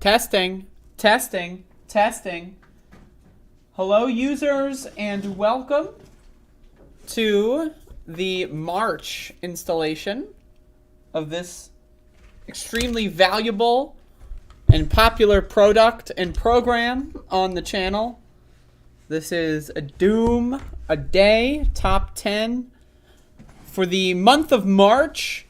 Testing, testing, testing. Hello, users, and welcome to the March installation of this extremely valuable and popular product and program on the channel. This is a Doom a Day Top 10 for the month of March.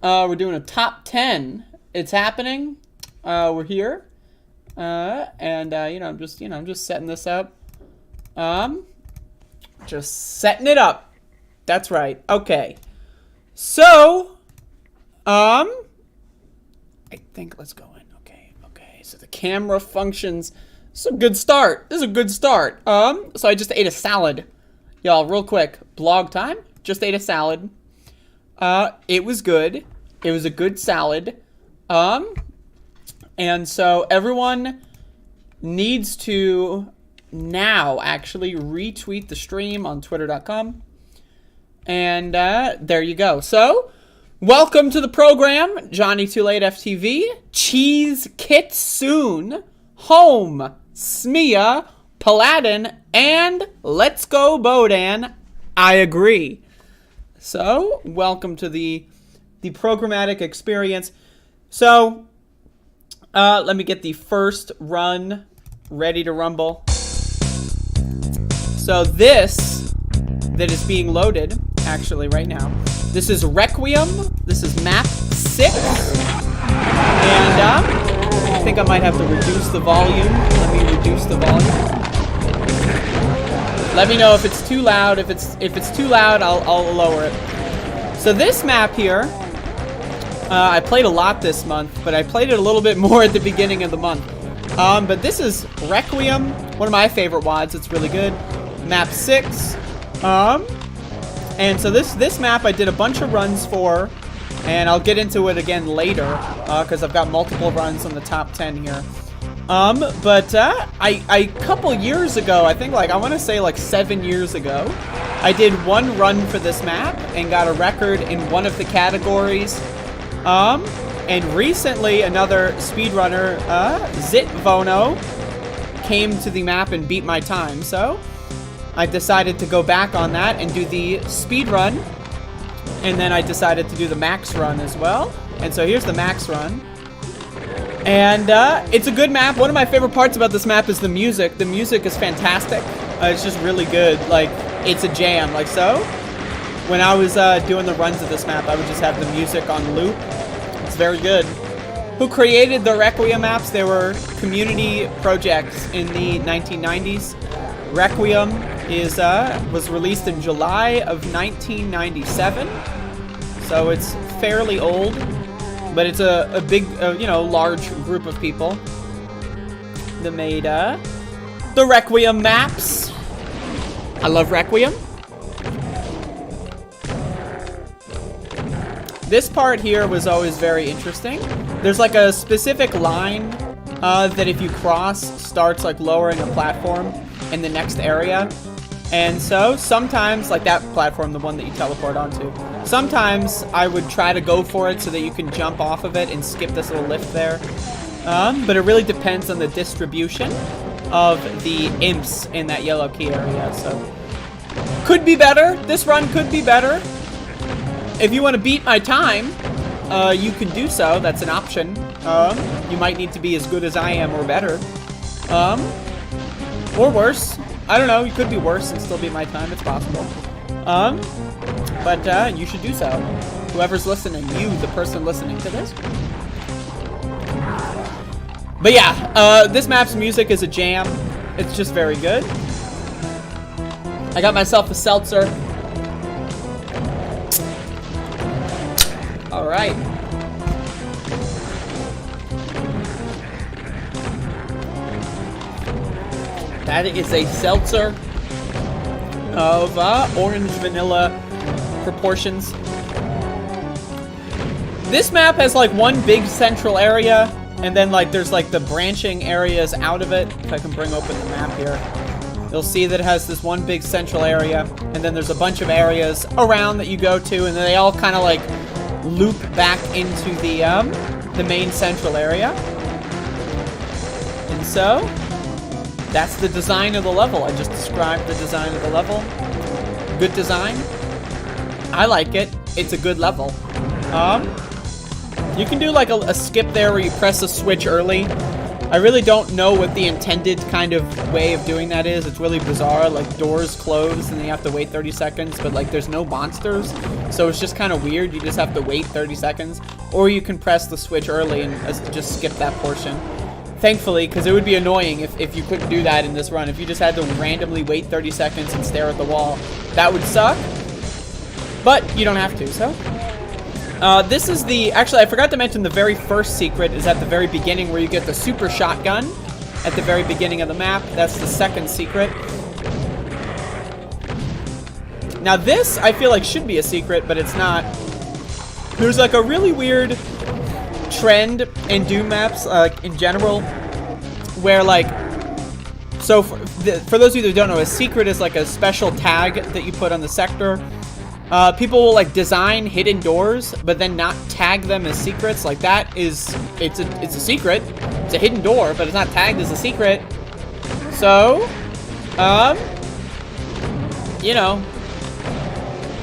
We're doing a top 10. It's happening. We're here, and I'm just setting this up. Just setting it up. That's right. Okay. So, I think let's go in. Okay. So the camera functions. This is a good start. So I just ate a salad, y'all. Real quick, blog time. Just ate a salad. It was good. It was a good salad. And so everyone needs to now actually retweet the stream on twitter.com. And there you go. So, welcome to the program, Johnny Too Late FTV, Cheese Kitsune, Home, Smia, Paladin, and Let's Go Bodan. I agree. So, welcome to the programmatic experience. So, let me get the first run ready to rumble. So this that is being loaded, actually right now, this is Requiem. This is Map 6. And I think I might have to reduce the volume. Let me reduce the volume. Let me know if it's too loud. If it's too loud, I'll lower it. So this map here, I played a lot this month, but I played it a little bit more at the beginning of the month. But this is Requiem, one of my favorite WODs. It's really good. Map 6. And so this map I did a bunch of runs for, and I'll get into it again later, because I've got multiple runs on the top 10 here. But a couple years ago, I think I want to say 7 years ago, I did one run for this map and got a record in one of the categories. And recently another speedrunner, Zitvono, came to the map and beat my time. So I decided to go back on that and do the speedrun. And then I decided to do the max run as well. And so here's the max run. And it's a good map. One of my favorite parts about this map is the music. The music is fantastic. It's just really good. It's a jam. So when I was doing the runs of this map, I would just have the music on loop. It's very good. Who created the Requiem maps? They were community projects in the 1990s. Requiem was released in July of 1997, so it's fairly old, but it's a big, large group of people that made the Requiem maps. I love Requiem. This part here was always very interesting. There's a specific line that if you cross starts lowering a platform in the next area. And so sometimes, that platform, the one that you teleport onto, sometimes I would try to go for it so that you can jump off of it and skip this little lift there. But it really depends on the distribution of the imps in that yellow key area. So could be better. This run could be better. If you want to beat my time, you can do so. That's an option. You might need to be as good as I am or better. Or worse. I don't know. You could be worse and still beat my time. It's possible. But you should do so. Whoever's listening, you, the person listening to this. But yeah, this map's music is a jam. It's just very good. I got myself a seltzer. All right. That is a seltzer of orange vanilla proportions. This map has one big central area, and then there's the branching areas out of it. If I can bring open the map here, you'll see that it has this one big central area, and then there's a bunch of areas around that you go to, and then they all kind of loop back into the main central area. And so, that's the design of the level. I just described the design of the level. Good design. I like it. It's a good level. You can do like a skip there where you press a switch early. I really don't know what the intended kind of way of doing that is. It's really bizarre. Like, doors close and then you have to wait 30 seconds, but like there's no monsters. So it's just kind of weird. You just have to wait 30 seconds. Or you can press the switch early and just skip that portion. Thankfully, because it would be annoying if you couldn't do that in this run. If you just had to randomly wait 30 seconds and stare at the wall, that would suck. But you don't have to, so. This is the, actually I forgot to mention the very first secret is at the very beginning where you get the super shotgun at the very beginning of the map. That's the second secret. Now this, I feel like should be a secret, but it's not. There's like a really weird trend in Doom maps, in general, where like, so for those of you that don't know, a secret is like a special tag that you put on the sector. People will like design hidden doors, but then not tag them as secrets. Like that is, it's a secret. It's a hidden door, but it's not tagged as a secret. So, you know,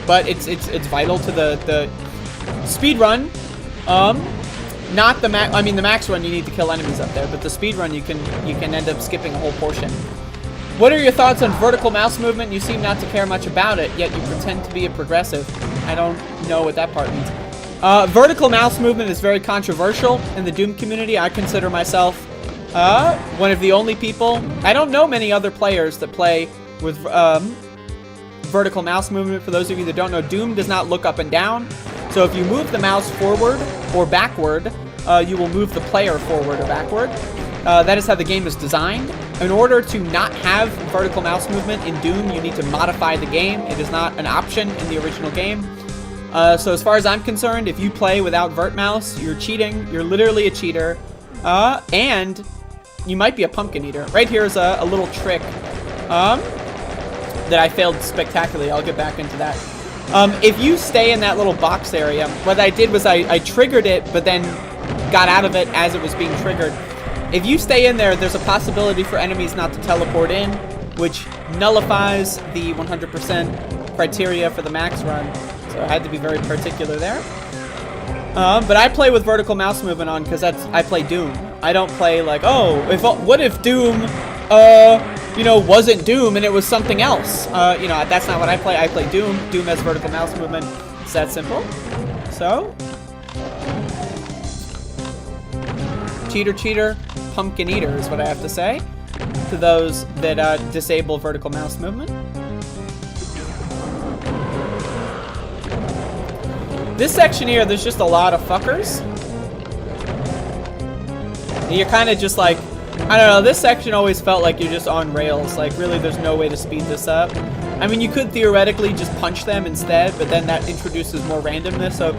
but it's vital to the speed run. Not the max. I mean, the max run you need to kill enemies up there, but the speed run you can end up skipping a whole portion. What are your thoughts on vertical mouse movement? You seem not to care much about it, yet you pretend to be a progressive. I don't know what that part means. Vertical mouse movement is very controversial in the Doom community. I consider myself one of the only people. I don't know many other players that play with vertical mouse movement. For those of you that don't know, Doom does not look up and down. So if you move the mouse forward or backward, you will move the player forward or backward. That is how the game is designed. In order to not have vertical mouse movement in Doom, you need to modify the game. It is not an option in the original game. So as far as I'm concerned, if you play without vert mouse, you're cheating. You're literally a cheater. And you might be a pumpkin eater. Right here is a little trick that I failed spectacularly. I'll get back into that. If you stay in that little box area, what I did was I triggered it, but then got out of it as it was being triggered. If you stay in there, there's a possibility for enemies not to teleport in, which nullifies the 100% criteria for the max run. So I had to be very particular there. But I play with vertical mouse movement on because I play Doom. I don't play like, oh, what if Doom, you know, wasn't Doom and it was something else? You know, that's not what I play. I play Doom. Doom has vertical mouse movement. It's that simple. So, cheater, pumpkin eater is what I have to say to those that disable vertical mouse movement. This section here, there's just a lot of fuckers. You're kind of just like, I don't know, this section always felt like you're just on rails. Like, really, there's no way to speed this up. I mean, you could theoretically just punch them instead, but then that introduces more randomness. So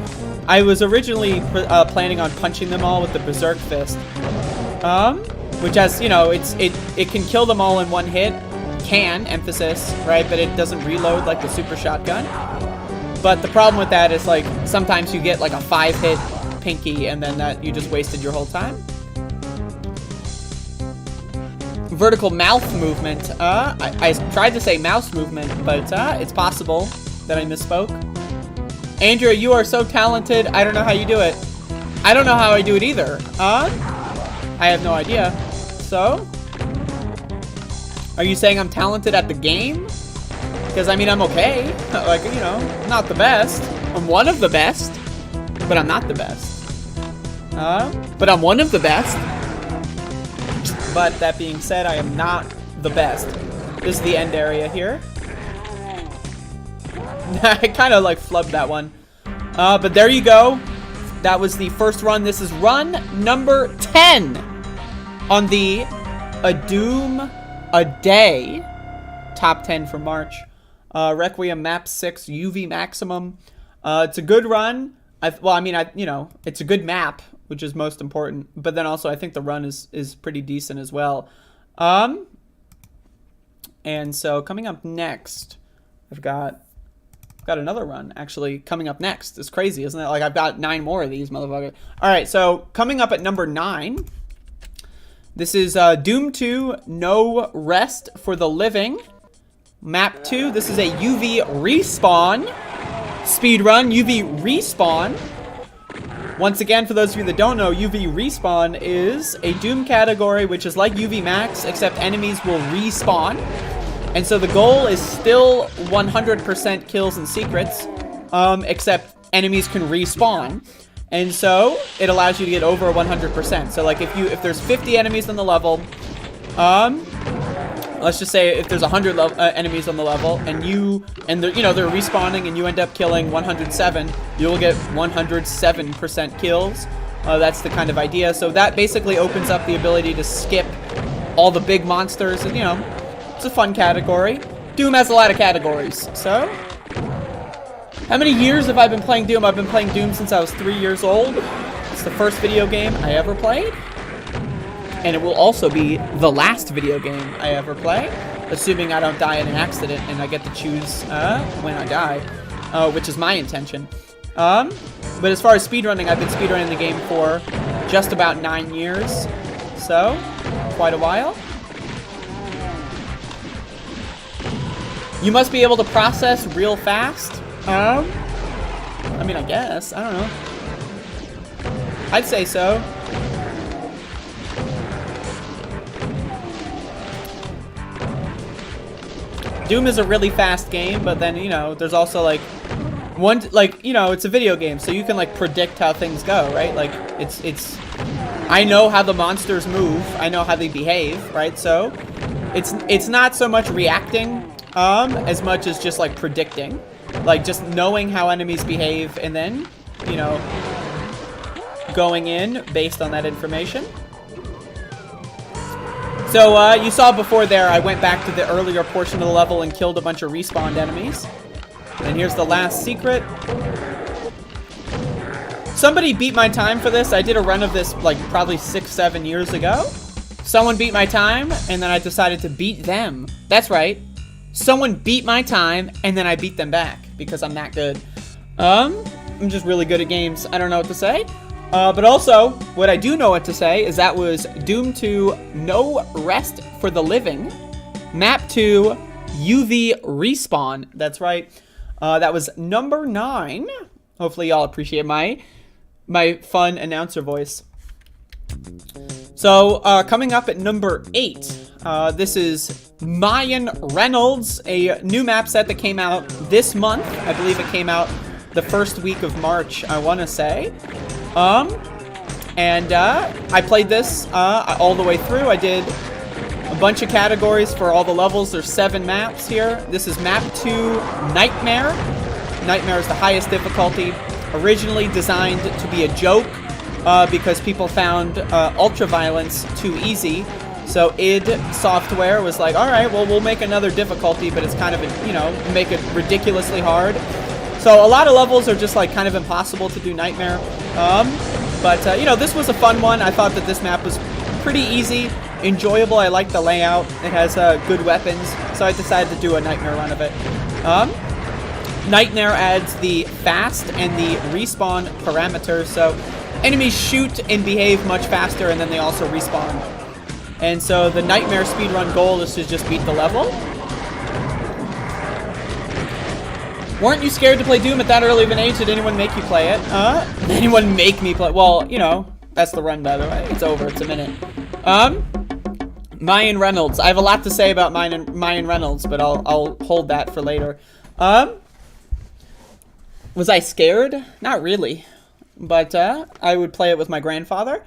I was originally planning on punching them all with the Berserk Fist. Which has, you know, it can kill them all in one hit. Can, emphasis, right? But it doesn't reload like the super shotgun. But the problem with that is, like, sometimes you get like a 5-hit pinky and then that you just wasted your whole time. Vertical mouth movement. I tried to say mouse movement, but it's possible that I misspoke. Andrea, you are so talented. I don't know how you do it. I don't know how I do it either. I have no idea. So, are you saying I'm talented at the game? Because, I mean, I'm okay. Like, you know, not the best. I'm one of the best, but I'm not the best. But I'm one of the best. But that being said, I am not the best. This is the end area here. I kind of, like, flubbed that one. But there you go. That was the first run. This is run number 10 on the A Doom A Day top 10 for March. Requiem Map 6 UV Maximum. It's a good run. You know, it's a good map, which is most important. But then also, I think the run is pretty decent as well. And so coming up next, I've got another run actually coming up next. It's crazy, isn't it? Like, I've got 9 more of these motherfuckers. All right, so coming up at number 9. This is Doom 2, No Rest for the Living. Map 2, this is a UV respawn. Speedrun, UV respawn. Once again, for those of you that don't know, UV respawn is a Doom category which is like UV Max, except enemies will respawn. And so the goal is still 100% kills and secrets, except enemies can respawn. And so it allows you to get over 100%. So like if there's 50 enemies on the level, let's just say if there's 100 enemies on the level, and they're respawning, and you end up killing 107, you'll get 107% kills. That's the kind of idea. So that basically opens up the ability to skip all the big monsters, and it's a fun category. Doom has a lot of categories. So how many years have I been playing Doom? I've been playing Doom since I was 3 years old. It's the first video game I ever played. And it will also be the last video game I ever play, assuming I don't die in an accident and I get to choose when I die, which is my intention. But as far as speedrunning, I've been speedrunning the game for just about 9 years, so quite a while. You must be able to process real fast. I mean, I guess. I don't know. I'd say so. Doom is a really fast game, but then, there's also, it's a video game, so you can, predict how things go, right? Like, I know how the monsters move, I know how they behave, right? So, it's not so much reacting, as much as just, predicting. Like, just knowing how enemies behave, and then, going in based on that information. So, you saw before there, I went back to the earlier portion of the level and killed a bunch of respawned enemies. And here's the last secret. Somebody beat my time for this. I did a run of this, probably 6-7 years ago. Someone beat my time, and then I decided to beat them. That's right. Someone beat my time, and then I beat them back, because I'm that good. I'm just really good at games. I don't know what to say. But also, what I do know what to say is that was Doom 2, No Rest for the Living. Map 2, UV Respawn. That's right. That was number 9. Hopefully y'all appreciate my fun announcer voice. So, coming up at number 8, this is Mayan Reynolds, a new map set that came out this month. I believe it came out the first week of March, I want to say. I played this all the way through. I did a bunch of categories for all the levels. There's 7 maps here. This is map 2, Nightmare. Nightmare is the highest difficulty. Originally designed to be a joke because people found ultraviolence too easy. So id Software was like, all right, well, we'll make another difficulty, but it's kind of, make it ridiculously hard. So a lot of levels are just kind of impossible to do Nightmare. This was a fun one. I thought that this map was pretty easy, enjoyable. I like the layout. It has good weapons, so I decided to do a Nightmare run of it. Nightmare adds the fast and the respawn parameters, so enemies shoot and behave much faster, and then they also respawn. And so the Nightmare speedrun goal is to just beat the level. Weren't you scared to play Doom at that early of an age? Did anyone make you play it? Did anyone make me play? Well, that's the run, by the way. It's over. It's a minute. Mayan Reynolds. I have a lot to say about Mayan Reynolds, but I'll hold that for later. Was I scared? Not really. But I would play it with my grandfather,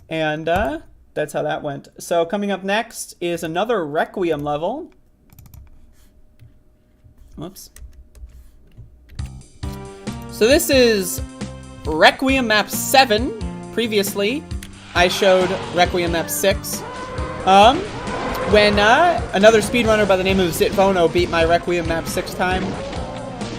and that's how that went. So coming up next is another Requiem level. Whoops. So this is Requiem Map 7. Previously, I showed Requiem Map 6. When another speedrunner by the name of Zitvono beat my Requiem Map 6 time,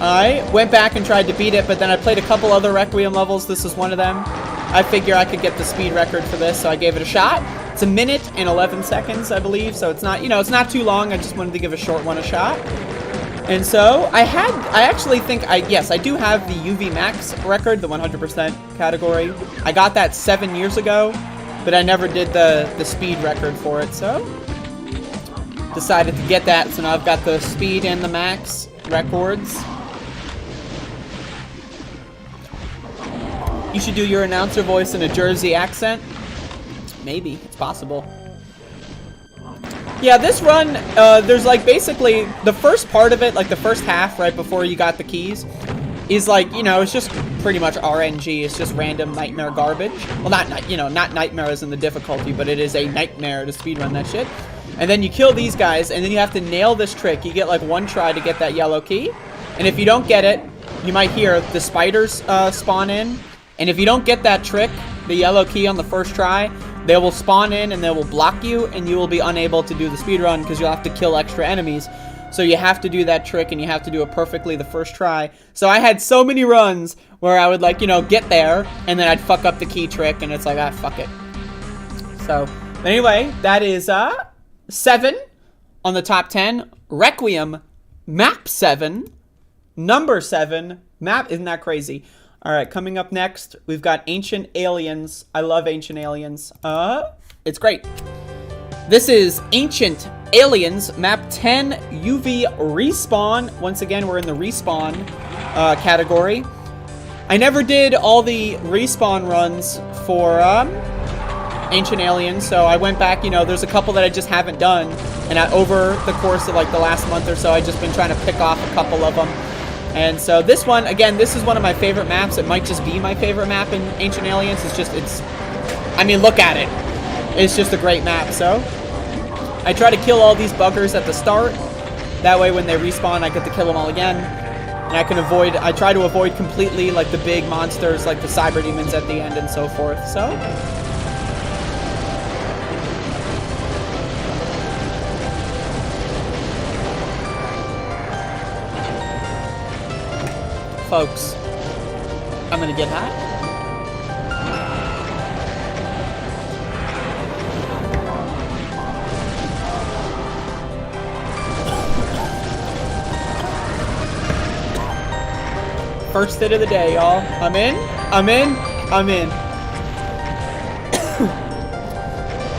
I went back and tried to beat it, but then I played a couple other Requiem levels. This is one of them. I figure I could get the speed record for this, so I gave it a shot. It's 1 minute and 11 seconds, I believe, so it's not, it's not too long. I just wanted to give a short one a shot. And so, I actually think, yes, I do have the UV Max record, the 100% category. I got that 7 years ago. but I never did the speed record for it, so decided to get that. So now I've got the speed and the max records. You should do your announcer voice in a Jersey accent. Maybe, it's possible. Yeah, this run, there's like basically the first part of it, like the first half right before you got the keys, is like, you know, it's just pretty much RNG. It's just random nightmare garbage. Well, not, you know, not nightmare as in the difficulty, but it is a nightmare to speedrun that shit. And then you kill these guys, and then you have to nail this trick. You get like one try to get that yellow key. And if you don't get it, you might hear the spiders spawn in. And if you don't get that trick, the yellow key on the first try, they will spawn in and they will block you, and you will be unable to do the speedrun because you'll have to kill extra enemies. So you have to do that trick, and you have to do it perfectly the first try. So I had so many runs where I would, like, you know, get there, and then I'd fuck up the key trick, and it's like, ah, fuck it. So, anyway, that is 7 on the top 10. Requiem Map 7. Number 7. Map, isn't that crazy? Alright, coming up next, we've got Ancient Aliens. I love Ancient Aliens. It's great. This is Ancient Aliens, Map 10, UV Respawn. Once again, we're in the Respawn category. I never did all the Respawn runs for Ancient Aliens, so I went back, you know, there's a couple that I just haven't done, and over the course of like the last month or so, I've just been trying to pick off a couple of them. And so this one, again, this is one of my favorite maps. It might just be my favorite map in Ancient Aliens. I mean, look at it. It's just a great map, so I try to kill all these buggers at the start. That way when they respawn, I get to kill them all again. And I try to avoid completely like the big monsters, like the cyber demons at the end and so forth, so. Folks, I'm gonna get hot. First hit of the day, y'all. I'm in.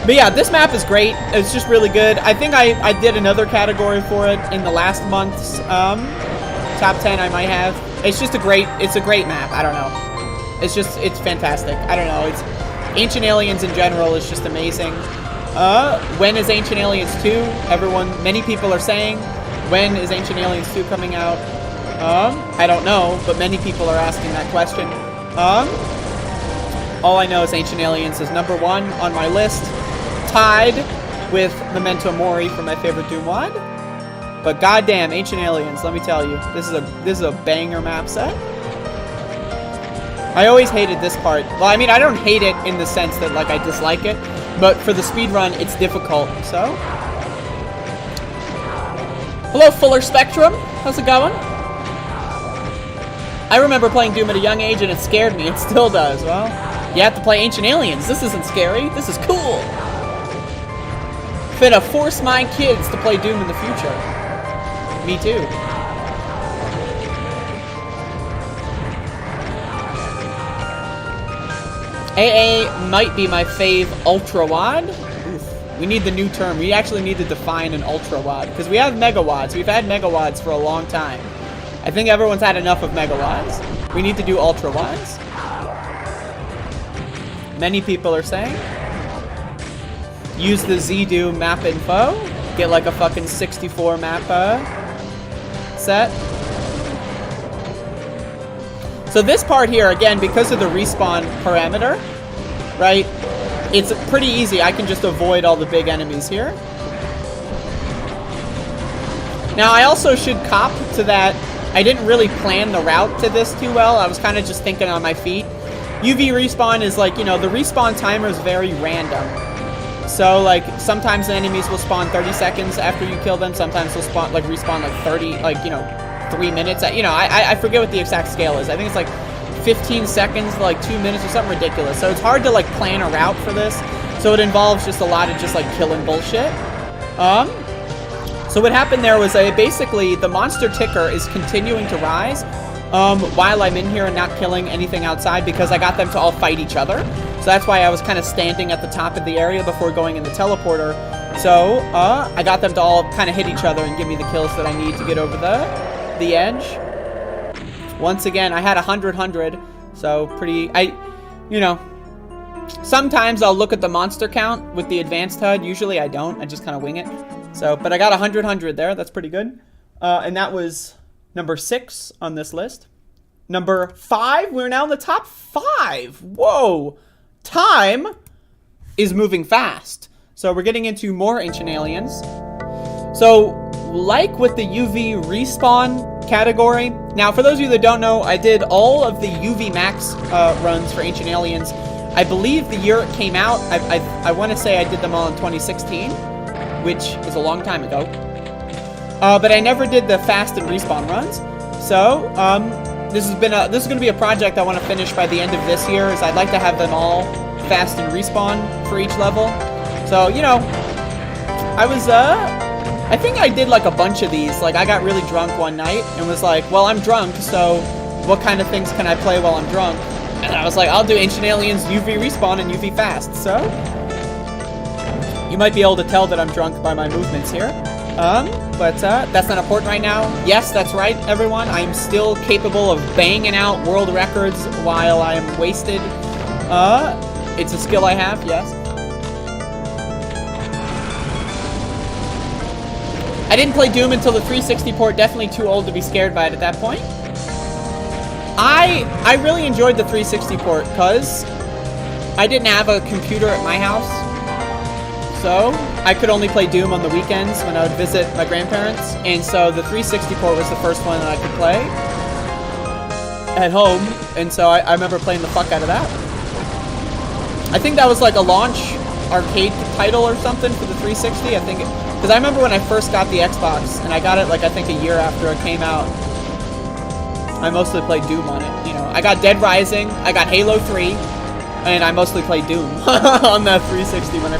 But yeah, this map is great. It's just really good. I think I did another category for it in the last month's top 10. I might have. It's just it's a great map. I don't know. It's fantastic. I don't know. It's Ancient Aliens in general is just amazing. When is Ancient Aliens 2? Many people are saying, when is Ancient Aliens 2 coming out? I don't know, but many people are asking that question. All I know is Ancient Aliens is number 1 on my list, tied with Memento Mori for my favorite Doom WOD. But goddamn, Ancient Aliens, let me tell you, this is a banger map set. I always hated this part. Well, I mean, I don't hate it in the sense that like I dislike it, but for the speedrun, it's difficult. So, hello, Fuller Spectrum. How's it going? I remember playing Doom at a young age, and it scared me. It still does. Well, you have to play Ancient Aliens. This isn't scary. This is cool. Finna force my kids to play Doom in the future. Me too. AA might be my fave Ultra WOD. Oof. We need the new term. We actually need to define an Ultra WOD, because we have Mega WODs. We've had Mega WODs for a long time. I think everyone's had enough of Mega WODs. We need to do Ultra WODs. Many people are saying. Use the Z-Doom map info. Get like a fucking 64 map set. So this part here, again, because of the respawn parameter, right, it's pretty easy. I can just avoid all the big enemies here. Now, I also should cop to that. I didn't really plan the route to this too well. I was kind of just thinking on my feet. UV respawn is like, you know, the respawn timer is very random. So, like, sometimes the enemies will spawn 30 seconds after you kill them. Sometimes they'll spawn, like, respawn, like, 30, like, you know, 3 minutes. You know, I forget what the exact scale is. I think it's, like, 15 seconds, like, 2 minutes or something ridiculous. So it's hard to, like, plan a route for this. So it involves just a lot of just, like, killing bullshit. So what happened there was basically the monster ticker is continuing to rise while I'm in here and not killing anything outside because I got them to all fight each other. So that's why I was kind of standing at the top of the area before going in the teleporter. So, I got them to all kind of hit each other and give me the kills that I need to get over the edge. Once again, I had 100, so pretty, you know, sometimes I'll look at the monster count with the advanced HUD. Usually I don't, I just kind of wing it. So, but I got 100 there, that's pretty good. And that was number 6 on this list. Number 5, we're now in the top 5. Whoa, time is moving fast. So we're getting into more Ancient Aliens. So, like with the UV respawn category, now for those of you that don't know, I did all of the UV max runs for Ancient Aliens. I believe the year it came out, I want to say I did them all in 2016, which is a long time ago. But I never did the fast and respawn runs. So, this is going to be a project I want to finish by the end of this year, is I'd like to have them all fast and respawn for each level. So, you know, I think I did like a bunch of these. Like, I got really drunk one night and was like, well, I'm drunk, so what kind of things can I play while I'm drunk? And I was like, I'll do Ancient Aliens UV respawn and UV fast. So, you might be able to tell that I'm drunk by my movements here. But that's not important right now. Yes, that's right, everyone. I'm still capable of banging out world records while I am wasted. It's a skill I have, yes. I didn't play Doom until the 360 port. Definitely too old to be scared by it at that point. I really enjoyed the 360 port because I didn't have a computer at my house. So I could only play Doom on the weekends when I would visit my grandparents. And so the 360 port was the first one that I could play at home. And so I remember playing the fuck out of that. I think that was like a launch arcade title or something for the 360. I think because I remember when I first got the Xbox, and I got it like I think a year after it came out. I mostly played Doom on it. You know, I got Dead Rising, I got Halo 3, and I mostly played Doom on that 360 when I.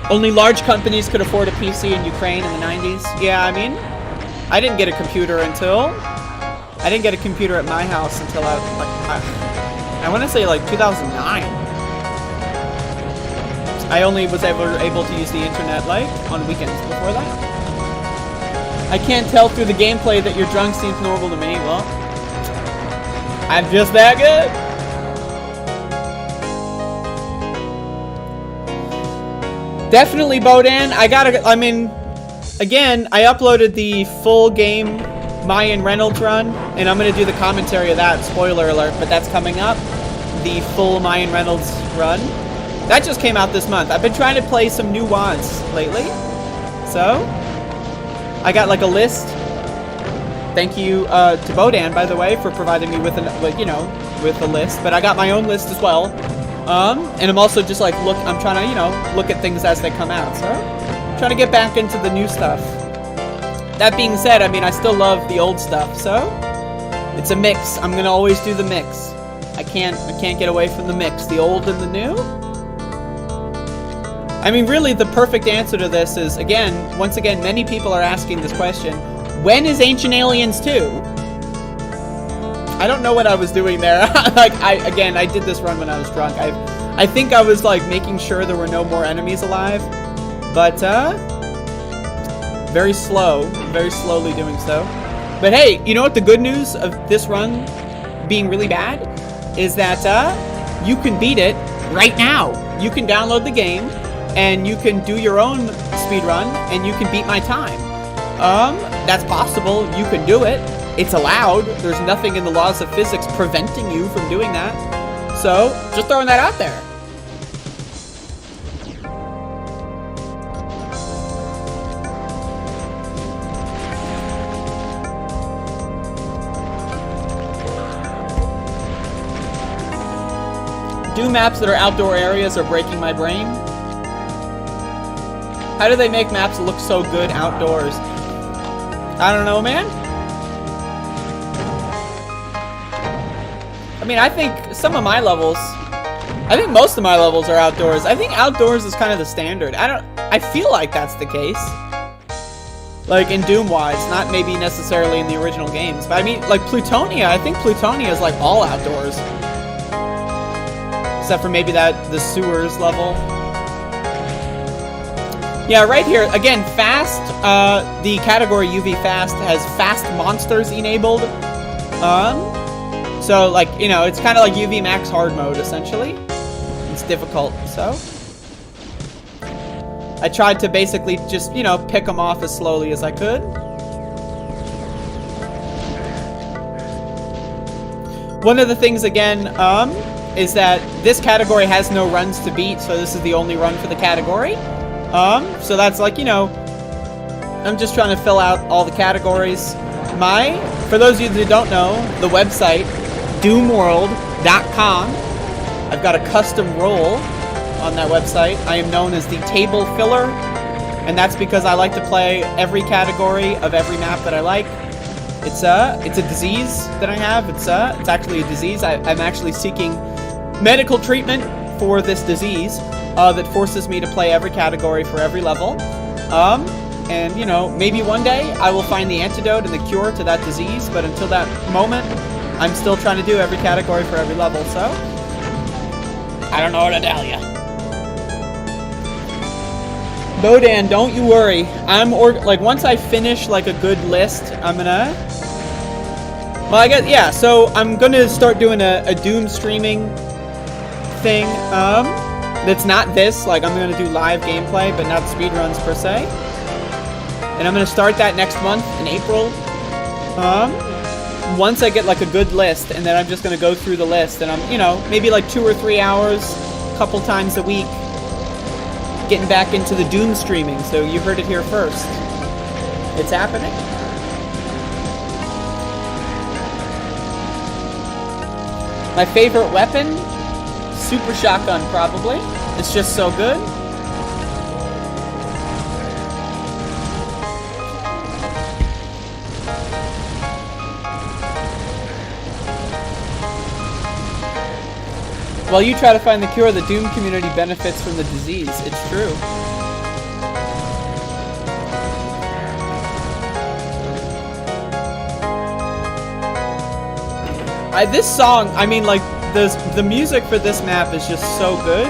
Only large companies could afford a PC in Ukraine in the 90s. Yeah, I mean, I didn't get a computer until. I didn't get a computer at my house until I want to say like 2009. I only was able to use the internet like on weekends before that. I can't tell through the gameplay that your drunk seems normal to me. Well, I'm just that good. Definitely, Bodan. I mean, again, I uploaded the full game Mayan Reynolds run, and I'm going to do the commentary of that, spoiler alert, but that's coming up. The full Mayan Reynolds run. That just came out this month. I've been trying to play some new WADs lately. So, I got like a list. Thank you to Bodan, by the way, for providing me with with a list, but I got my own list as well. And I'm also just like, I'm trying to, look at things as they come out. So, I'm trying to get back into the new stuff. That being said, I mean, I still love the old stuff, so it's a mix. I'm gonna always do the mix. I can't get away from the mix. The old and the new. I mean, really, the perfect answer to this is, once again, many people are asking this question. When is Ancient Aliens 2? I don't know what I was doing there. I did this run when I was drunk. I think I was, like, making sure there were no more enemies alive. But, very slowly doing so. But hey, you know what the good news of this run being really bad is that you can beat it right now. You can download the game and you can do your own speedrun and you can beat my time. That's possible. You can do it. It's allowed. There's nothing in the laws of physics preventing you from doing that. So, just throwing that out there. Doom maps that are outdoor areas are breaking my brain. How do they make maps look so good outdoors? I don't know, man. I mean, I think some of my levels, I think most of my levels are outdoors. I think outdoors is kind of the standard. I feel like that's the case. like in Doom-wise, not maybe necessarily in the original games. But I mean, like Plutonia, I think Plutonia is like all outdoors. Except for maybe the sewers level. Yeah, right here, again, fast, the category UV fast has fast monsters enabled. So like, you know, it's kind of like UV max hard mode, essentially. It's difficult, so. I tried to basically just, you know, pick them off as slowly as I could. One of the things, again, is that this category has no runs to beat, so this is the only run for the category. So that's like, you know, I'm just trying to fill out all the categories. For those of you that don't know, the website, doomworld.com, I've got a custom role on that website. I am known as the table filler, and that's because I like to play every category of every map that I like. It's a disease that I have. It's actually a disease. I'm actually seeking medical treatment for this disease that forces me to play every category for every level. And you know, maybe one day I will find the antidote and the cure to that disease, but until that moment, I'm still trying to do every category for every level, so I don't know what to tell you. Bodan, don't you worry. Like once I finish like a good list, I'm gonna. Well, I guess yeah. So I'm gonna start doing a Doom streaming thing. That's not this. Like I'm gonna do live gameplay, but not speedruns per se. And I'm gonna start that next month in April. Once I get like a good list, and then I'm just gonna go through the list, and I'm, you know, maybe like 2 or 3 hours, a couple times a week. Getting back into the Doom streaming, so you heard it here first. It's happening. My favorite weapon? Super shotgun, probably. It's just so good. While you try to find the cure, the Doom community benefits from the disease. It's true. This song, I mean, like, the music for this map is just so good.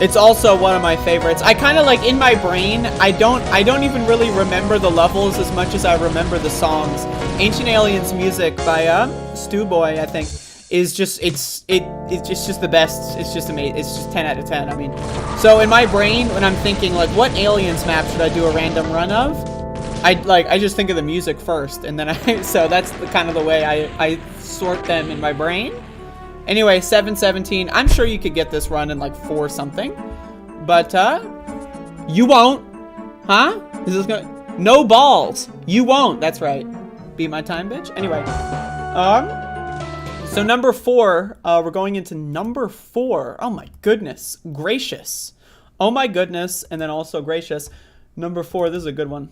It's also one of my favorites. I kind of like, in my brain, I don't even really remember the levels as much as I remember the songs. Ancient Aliens music by Stewboy, I think, is just it's just the best. It's just amazing. It's just 10 out of 10. I mean, so in my brain, when I'm thinking like, what Aliens map should I do a random run of, I just think of the music first, and then so that's the kind of the way I sort them in my brain. Anyway, 7:17. I'm sure you could get this run in like 4 something, but you won't, huh? Is this gonna? No balls. You won't. That's right. Beat my time, bitch. Anyway, so number 4. We're going into number 4. Oh my goodness gracious. Oh my goodness, and then also gracious. Number 4. This is a good one.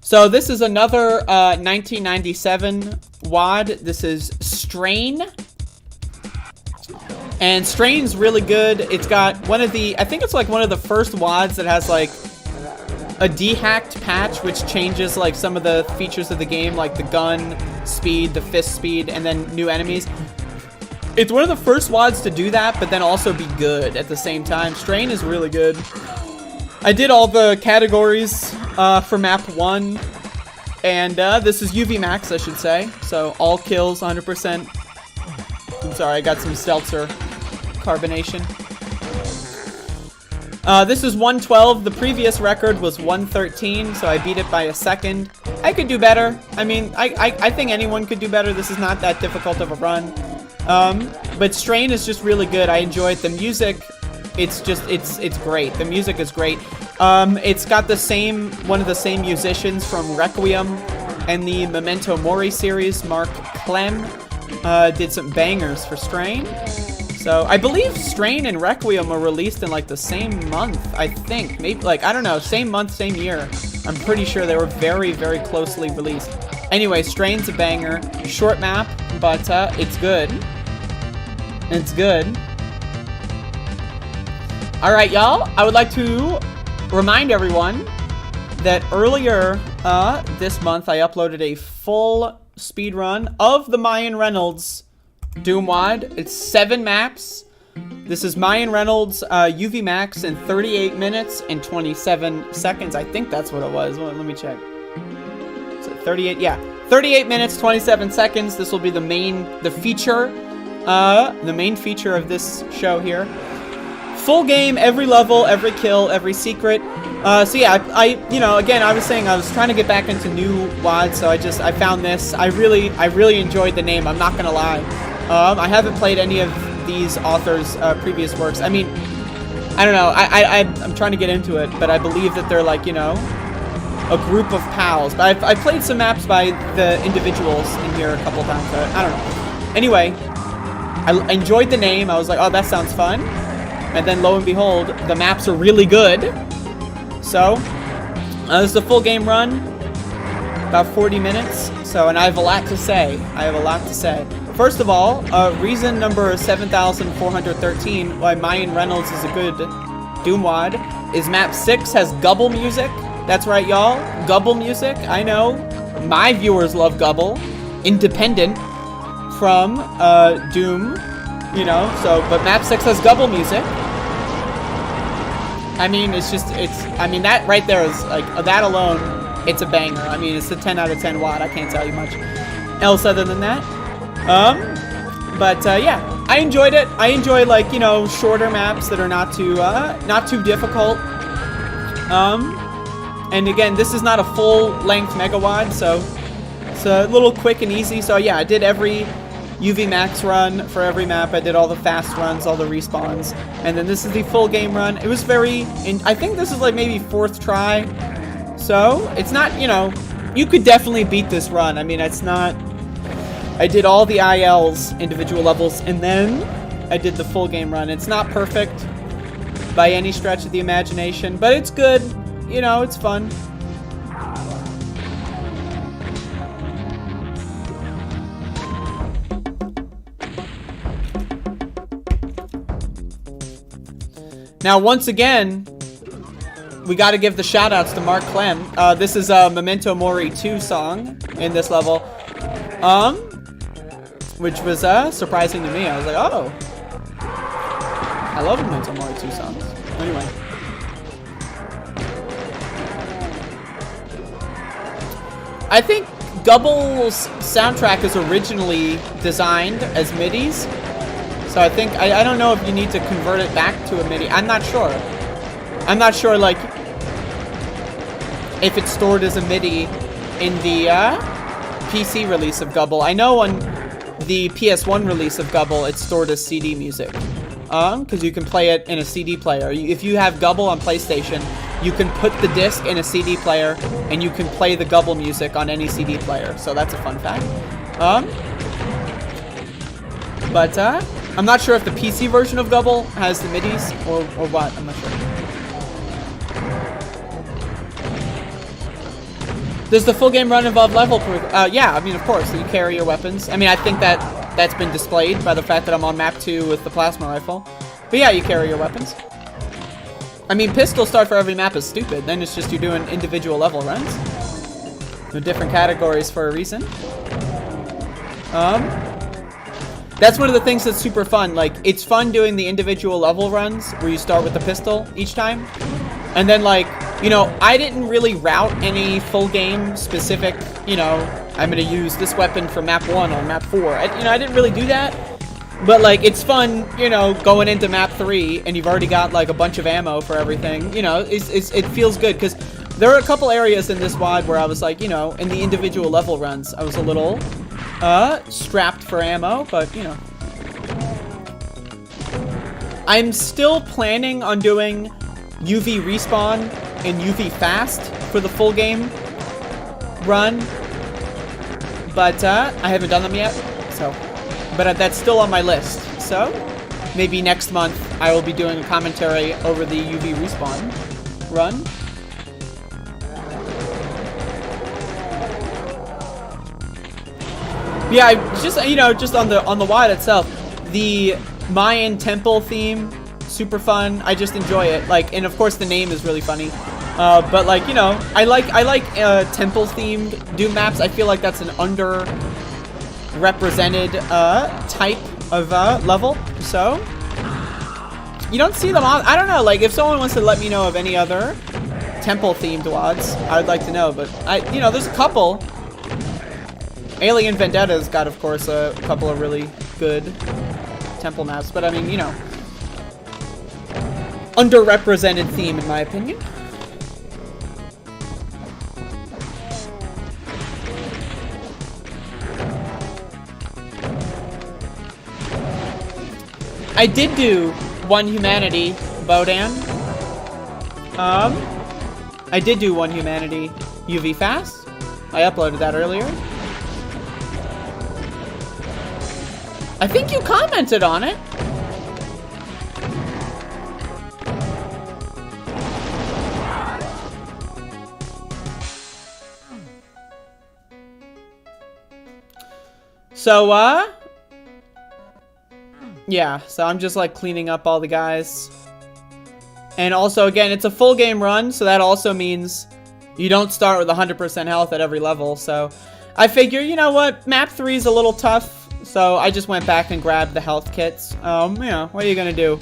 So this is another 1997 WAD. This is Strain. And Strain's really good. It's got one of the, I think it's like one of the first WADs that has like a dehacked patch, which changes like some of the features of the game, like the gun speed, the fist speed, and then new enemies. It's one of the first WADs to do that, but then also be good at the same time. Strain is really good. I did all the categories for map 1, and this is UV max, I should say. So all kills, 100%. I'm sorry, I got some seltzer carbonation. This is 112. The previous record was 113, so I beat it by a second. I could do better. I mean, I think anyone could do better. This is not that difficult of a run. But Strain is just really good. I enjoy it. The music, it's great. The music is great. It's got one of the same musicians from Requiem and the Memento Mori series. Mark Clem did some bangers for Strain. So I believe Strain and Requiem were released in like the same month, I think. Maybe, like, I don't know, same month, same year. I'm pretty sure they were very, very closely released. Anyway, Strain's a banger. Short map, but it's good. It's good. Alright, y'all. I would like to remind everyone that earlier this month I uploaded a full speedrun of the Mayan Reynolds Doom WOD. It's 7 maps. This is Mayan Reynolds UV Max in 38 minutes and 27 seconds. I think that's what it was. Let me check. Is it 38? Yeah. 38 minutes, 27 seconds. This will be the main feature of this show here. Full game, every level, every kill, every secret. So yeah, you know, again, I was saying I was trying to get back into new WOD, so I found this. I really enjoyed the name. I'm not gonna lie. I haven't played any of these authors' previous works. I mean, I don't know. I'm trying to get into it, but I believe that they're like, you know, a group of pals. But I've played some maps by the individuals in here a couple times. But I don't know. Anyway, I enjoyed the name. I was like, oh, that sounds fun. And then lo and behold, the maps are really good. So, this is a full game run, about 40 minutes. So, and I have a lot to say. First of all, reason number 7,413 why Mayan Reynolds is a good Doom WOD is map 6 has Gubble music. That's right, y'all. Gubble music. I know. My viewers love Gubble. Independent from Doom, you know. So, but map 6 has Gubble music. I mean, I mean, that right there is, like, that alone, it's a banger. I mean, it's a 10 out of 10 WOD. I can't tell you much else other than that. Yeah, I enjoyed it. I enjoy, like, you know, shorter maps that are not too difficult. And again, this is not a full-length Mega WOD, so it's a little quick and easy. So yeah, I did every UV Max run for every map. I did all the fast runs, all the respawns, and then this is the full game run. It was I think this is like maybe 4th try, so it's not, you know, you could definitely beat this run. I mean, it's not, I did all the ILs, individual levels, and then I did the full game run. It's not perfect by any stretch of the imagination, but it's good, you know, it's fun. Now, once again, we got to give the shout-outs to Mark Clem. This is a Memento Mori 2 song in this level, which was surprising to me. I was like, oh, I love Memento Mori 2 songs. Anyway. I think Gubble's soundtrack is originally designed as MIDIs. So I think, I don't know if you need to convert it back to a MIDI. I'm not sure. I'm not sure, like, if it's stored as a MIDI in the PC release of Gubble. I know on the PS1 release of Gubble, it's stored as CD music. Because you can play it in a CD player. If you have Gubble on PlayStation, you can put the disc in a CD player, and you can play the Gubble music on any CD player. So that's a fun fact. I'm not sure if the PC version of Gubble has the MIDIs or what. I'm not sure. Does the full game run involve level proof? Yeah, I mean, of course, you carry your weapons. I mean, I think that's been displayed by the fact that I'm on map 2 with the plasma rifle. But yeah, you carry your weapons. I mean, pistol start for every map is stupid. Then it's just you're doing individual level runs. No different categories for a reason. That's one of the things that's super fun. Like, it's fun doing the individual level runs where you start with the pistol each time. And then, like, you know, I didn't really route any full game specific, you know, I'm going to use this weapon for map 1 or map 4. I didn't really do that. But, like, it's fun, you know, going into map 3 and you've already got, like, a bunch of ammo for everything. You know, it feels good because there are a couple areas in this WOD where I was like, you know, in the individual level runs, I was a little strapped for ammo, but, you know. I'm still planning on doing UV respawn and UV fast for the full game run, but I haven't done them yet, so, but that's still on my list. So maybe next month I will be doing a commentary over the UV respawn run. Yeah, just, you know, just on the WOD itself, the Mayan temple theme, super fun. I just enjoy it. Like, and of course the name is really funny. But like, you know, I like temple themed Doom maps. I feel like that's an underrepresented type of level. So you don't see them all. I don't know, like if someone wants to let me know of any other temple themed WADs, I'd like to know. But you know, there's a couple. Alien Vendetta's got, of course, a couple of really good temple maps, but I mean, you know, underrepresented theme in my opinion. I did do one humanity, Bodan. I did do one humanity UV fast. I uploaded that earlier. I think you commented on it. So, yeah, so I'm just like cleaning up all the guys. And also, again, it's a full game run, so that also means you don't start with 100% health at every level. So I figure, you know what, map 3 is a little tough. So I just went back and grabbed the health kits. You know, what are you gonna do?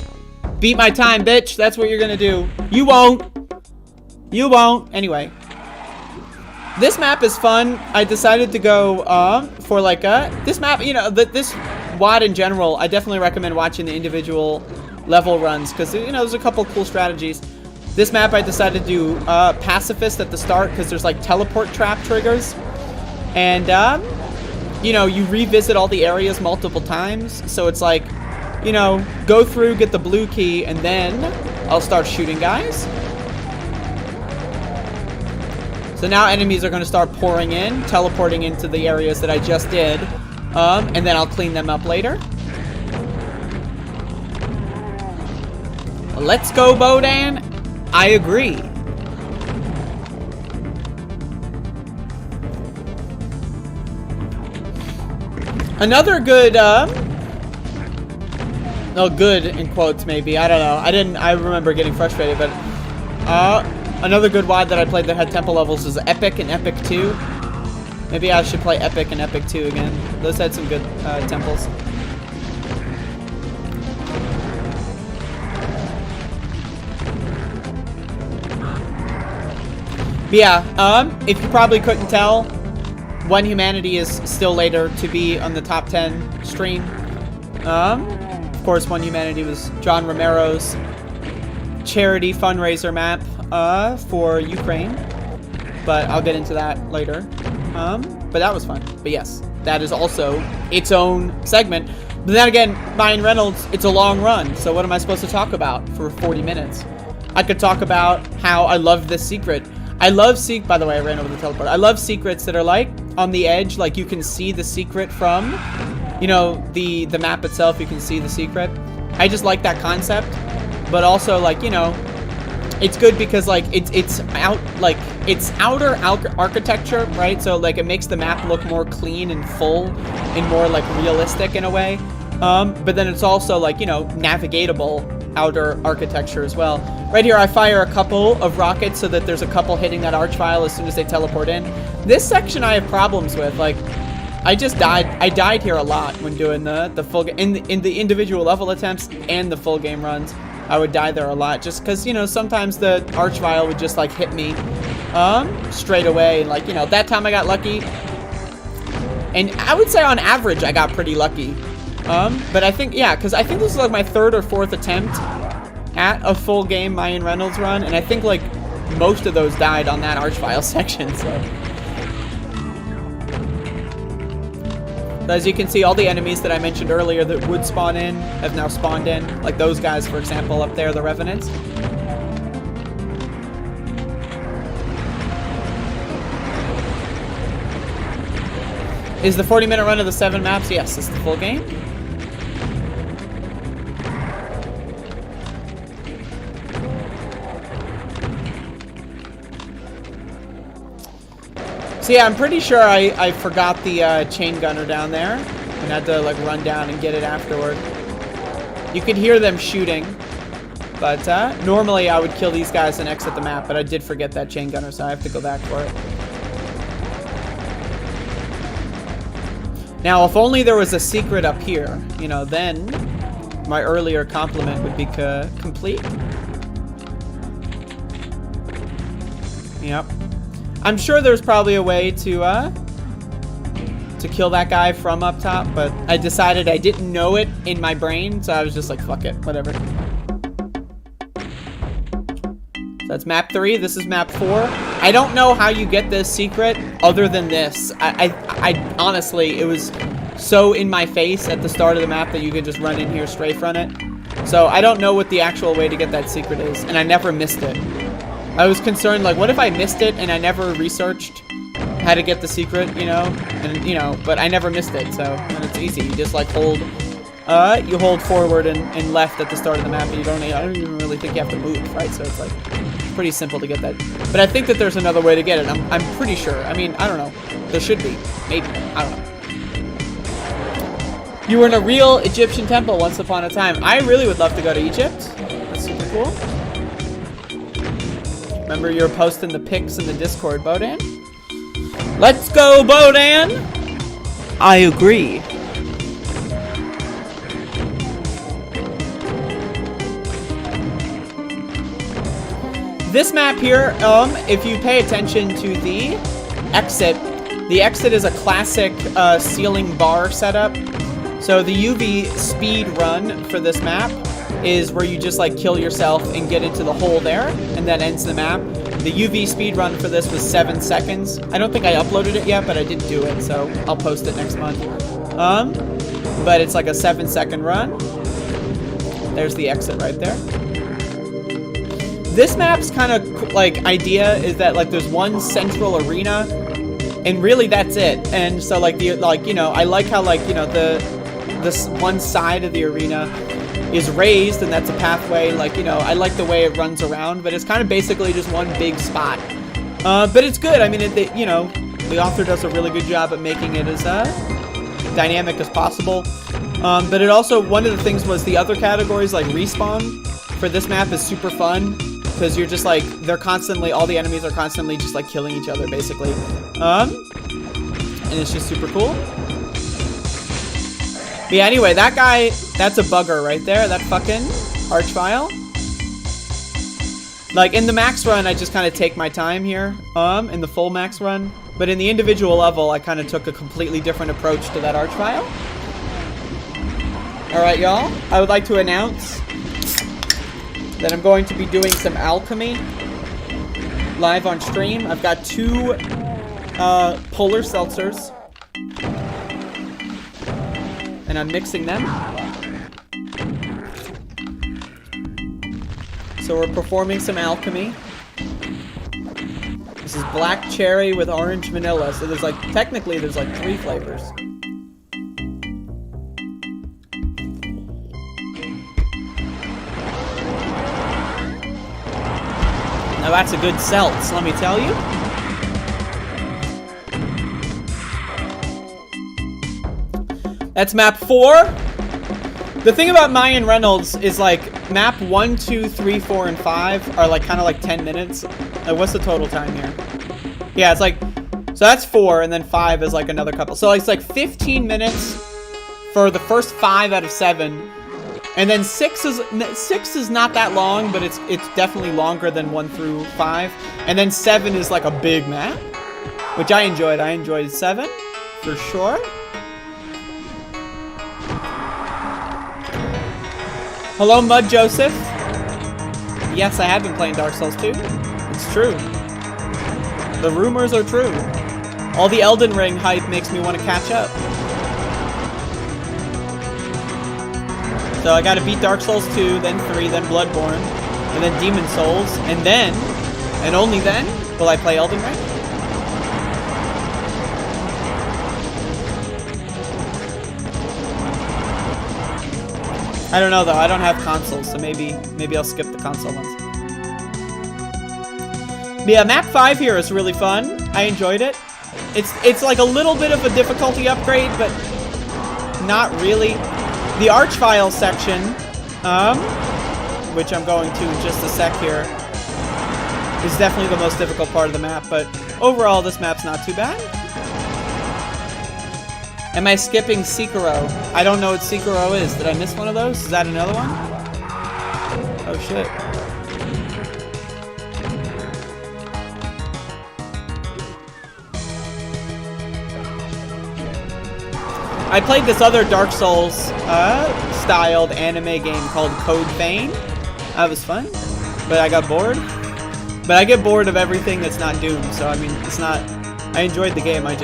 Beat my time, bitch. That's what you're gonna do. You won't. You won't. Anyway. This map is fun. I decided to go for like this map, you know, this WAD in general, I definitely recommend watching the individual level runs because, you know, there's a couple cool strategies. This map I decided to do pacifist at the start because there's like teleport trap triggers. And, you know, you revisit all the areas multiple times. So it's like, you know, go through, get the blue key, and then I'll start shooting guys. So now enemies are going to start pouring in, teleporting into the areas that I just did. And then I'll clean them up later. Let's go, Bodan. I agree. Another good, oh, good in quotes maybe. I don't know. I remember getting frustrated, but another good WAD that I played that had temple levels is Epic and Epic 2. Maybe I should play Epic and Epic 2 again. Those had some good temples. But yeah, if you probably couldn't tell, One Humanity is still later to be on the top 10 stream. Of course, One Humanity was John Romero's charity fundraiser map for Ukraine. But I'll get into that later. But that was fun. But yes, that is also its own segment. But then again, Ryan Reynolds, it's a long run. So what am I supposed to talk about for 40 minutes? I could talk about how I love this secret. I love by the way, I ran over the teleport. I love secrets that are like on the edge. Like you can see the secret from, you know, the map itself. You can see the secret. I just like that concept. But also like, you know, it's good because like it's outer architecture, right? So like it makes the map look more clean and full and more like realistic in a way. But then it's also like, you know, navigatable outer architecture as well. Right here I fire a couple of rockets so that there's a couple hitting that archvile as soon as they teleport in. This section I have problems with. Like I just died. I died here a lot when doing the full in the individual level attempts and the full game runs. I would die there a lot just because, you know, sometimes the archvile would just like hit me straight away. Like, you know, that time I got lucky. And I would say on average I got pretty lucky. But I think, yeah, because I think this is like my 3rd or 4th attempt at a full game Ryan Reynolds run. And I think like most of those died on that archvile section. So as you can see, all the enemies that I mentioned earlier that would spawn in have now spawned in. Like those guys, for example, up there, the Revenants. Is the 40-minute run of the 7 maps? Yes, it's the full game. So yeah, I'm pretty sure I forgot the chain gunner down there and had to like run down and get it afterward. You could hear them shooting, but But normally I would kill these guys and exit the map, but I did forget that chain gunner, so I have to go back for it. Now, if only there was a secret up here, you know, then my earlier compliment would be complete. Yep. I'm sure there's probably a way to kill that guy from up top, but I decided I didn't know it in my brain, so I was just like, fuck it, whatever. So that's map 3. This is map 4. I don't know how you get this secret other than this. I honestly, it was so in my face at the start of the map that you could just run in here, strafe run it. So I don't know what the actual way to get that secret is, and I never missed it. I was concerned, like, what if I missed it and I never researched how to get the secret, you know? And, you know, but I never missed it, so, and it's easy. You just, like, hold forward and left at the start of the map, and I don't even really think you have to move, right? So it's, like, pretty simple to get that. But I think that there's another way to get it. I'm pretty sure. I mean, I don't know. There should be. Maybe. I don't know. You were in a real Egyptian temple once upon a time. I really would love to go to Egypt. That's super cool. Remember, you were posting the pics in the Discord, Bodan? Let's go, Bodan! I agree. This map here, if you pay attention to the exit is a classic ceiling bar setup. So the UV speed run for this map is where you just like kill yourself and get into the hole there, and that ends the map. The UV speed run for this was 7 seconds. I don't think I uploaded it yet, but I did do it, so I'll post it next month. But it's like a 7-second run. There's the exit right there. This map's kind of like idea is that like there's one central arena, and really that's it. And so like you know, I like how like, you know, this one side of the arena is raised, and that's a pathway. Like, you know, I like the way it runs around, but it's kind of basically just one big spot. But it's good. I mean, you know, the author does a really good job at making it as dynamic as possible. But it also, one of the things was the other categories, like respawn for this map is super fun, because you're just like, they're constantly, all the enemies are constantly just like killing each other, basically. And it's just super cool. But yeah, anyway, that guy, that's a bugger right there, that fucking archvile. Like, in the max run, I just kind of take my time here, in the full max run. But in the individual level, I kind of took a completely different approach to that archvile. Alright, y'all, I would like to announce that I'm going to be doing some alchemy live on stream. I've got 2 polar seltzers, and I'm mixing them. So we're performing some alchemy. This is black cherry with orange vanilla. So there's like, technically there's like 3 flavors. Now that's a good seltz, let me tell you. That's map 4. The thing about Mayan Reynolds is like map 1, 2, 3, 4, and 5 are like kind of like 10 minutes. What's the total time here? Yeah, it's like, so that's 4, and then 5 is like another couple. So it's like 15 minutes for the first 5 out of 7. And then 6 is not that long, but it's definitely longer than 1 through 5. And then 7 is like a big map, which I enjoyed. I enjoyed 7 for sure. Hello, Mud Joseph. Yes, I have been playing Dark Souls 2. It's true. The rumors are true. All the Elden Ring hype makes me want to catch up. So I gotta beat Dark Souls 2, then 3, then Bloodborne, and then Demon Souls, and then, and only then, will I play Elden Ring. I don't know though, I don't have consoles, so maybe I'll skip the console ones. But yeah, map 5 here is really fun. I enjoyed it. It's like a little bit of a difficulty upgrade, but not really. The Archvile section which I'm going to in just a sec here, is definitely the most difficult part of the map, but overall this map's not too bad. Am I skipping Sekiro? I don't know what Sekiro is. Did I miss one of those? Is that another one? Oh shit. I played this other Dark Souls styled anime game called Code Vein. That was fun, but I got bored. But I get bored of everything that's not Doom, so I mean, it's not... I enjoyed the game, I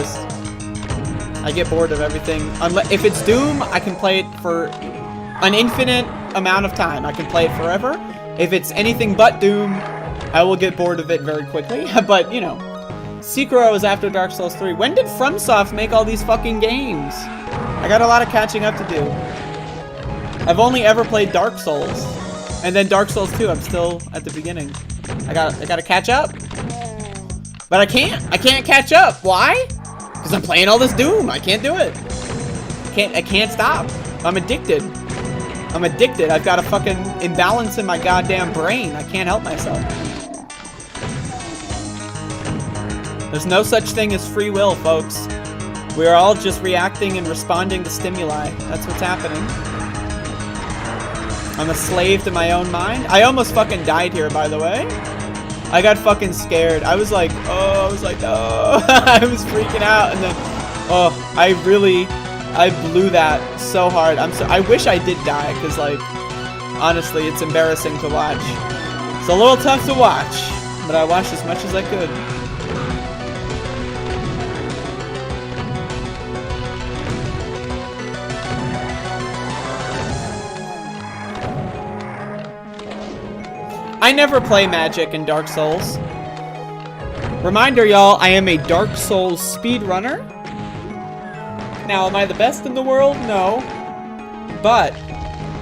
get bored of everything. If it's Doom, I can play it for an infinite amount of time. I can play it forever. If it's anything but Doom, I will get bored of it very quickly. But, you know, Sekiro is after Dark Souls 3. When did FromSoft make all these fucking games? I got a lot of catching up to do. I've only ever played Dark Souls. And then Dark Souls 2, I'm still at the beginning. I gotta catch up. But I can't catch up. Why? Because I'm playing all this Doom. I can't do it. I can't stop. I'm addicted. I've got a fucking imbalance in my goddamn brain. I can't help myself. There's no such thing as free will, folks. We're all just reacting and responding to stimuli. That's what's happening. I'm a slave to my own mind. I almost fucking died here, by the way. I got fucking scared. I was like, no. I was freaking out, and then, I blew that so hard. I wish I did die, because, like, honestly, it's embarrassing to watch. It's a little tough to watch, but I watched as much as I could. I never play magic in Dark Souls. Reminder, y'all, I am a Dark Souls speedrunner. Now, am I the best in the world? No. But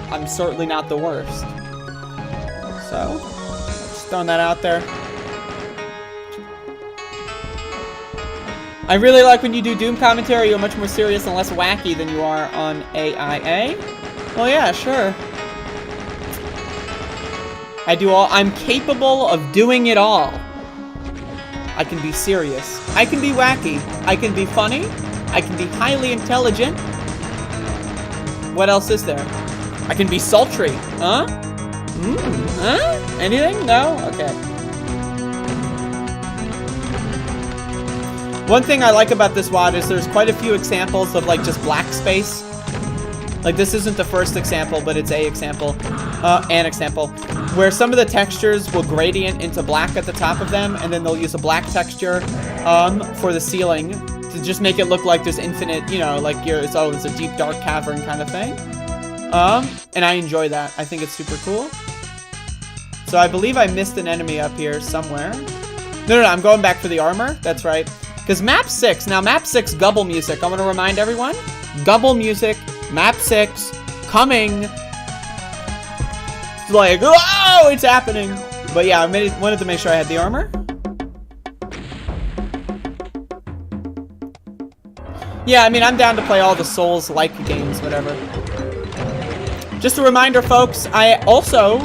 I'm certainly not the worst. So, just throwing that out there. I really like when you do Doom commentary. You're much more serious and less wacky than you are on AIA. Well, yeah, sure. I'm capable of doing it all. I can be serious. I can be wacky. I can be funny. I can be highly intelligent. What else is there? I can be sultry. Huh? Huh? Anything? No? Okay. One thing I like about this WOD is there's quite a few examples of, like, just black space. Like, this isn't the first example, but it's an example, where some of the textures will gradient into black at the top of them, and then they'll use a black texture for the ceiling to just make it look like there's infinite, you know, like it's a deep, dark cavern kind of thing. And I enjoy that. I think it's super cool. So I believe I missed an enemy up here somewhere. No, I'm going back for the armor. That's right. Because map 6, now map 6 Gubble music. I want to remind everyone, Gubble music, map 6, coming. It's like, oh, it's happening. But yeah, I wanted to make sure I had the armor. Yeah, I mean, I'm down to play all the Souls-like games, whatever. Just a reminder, folks, I also,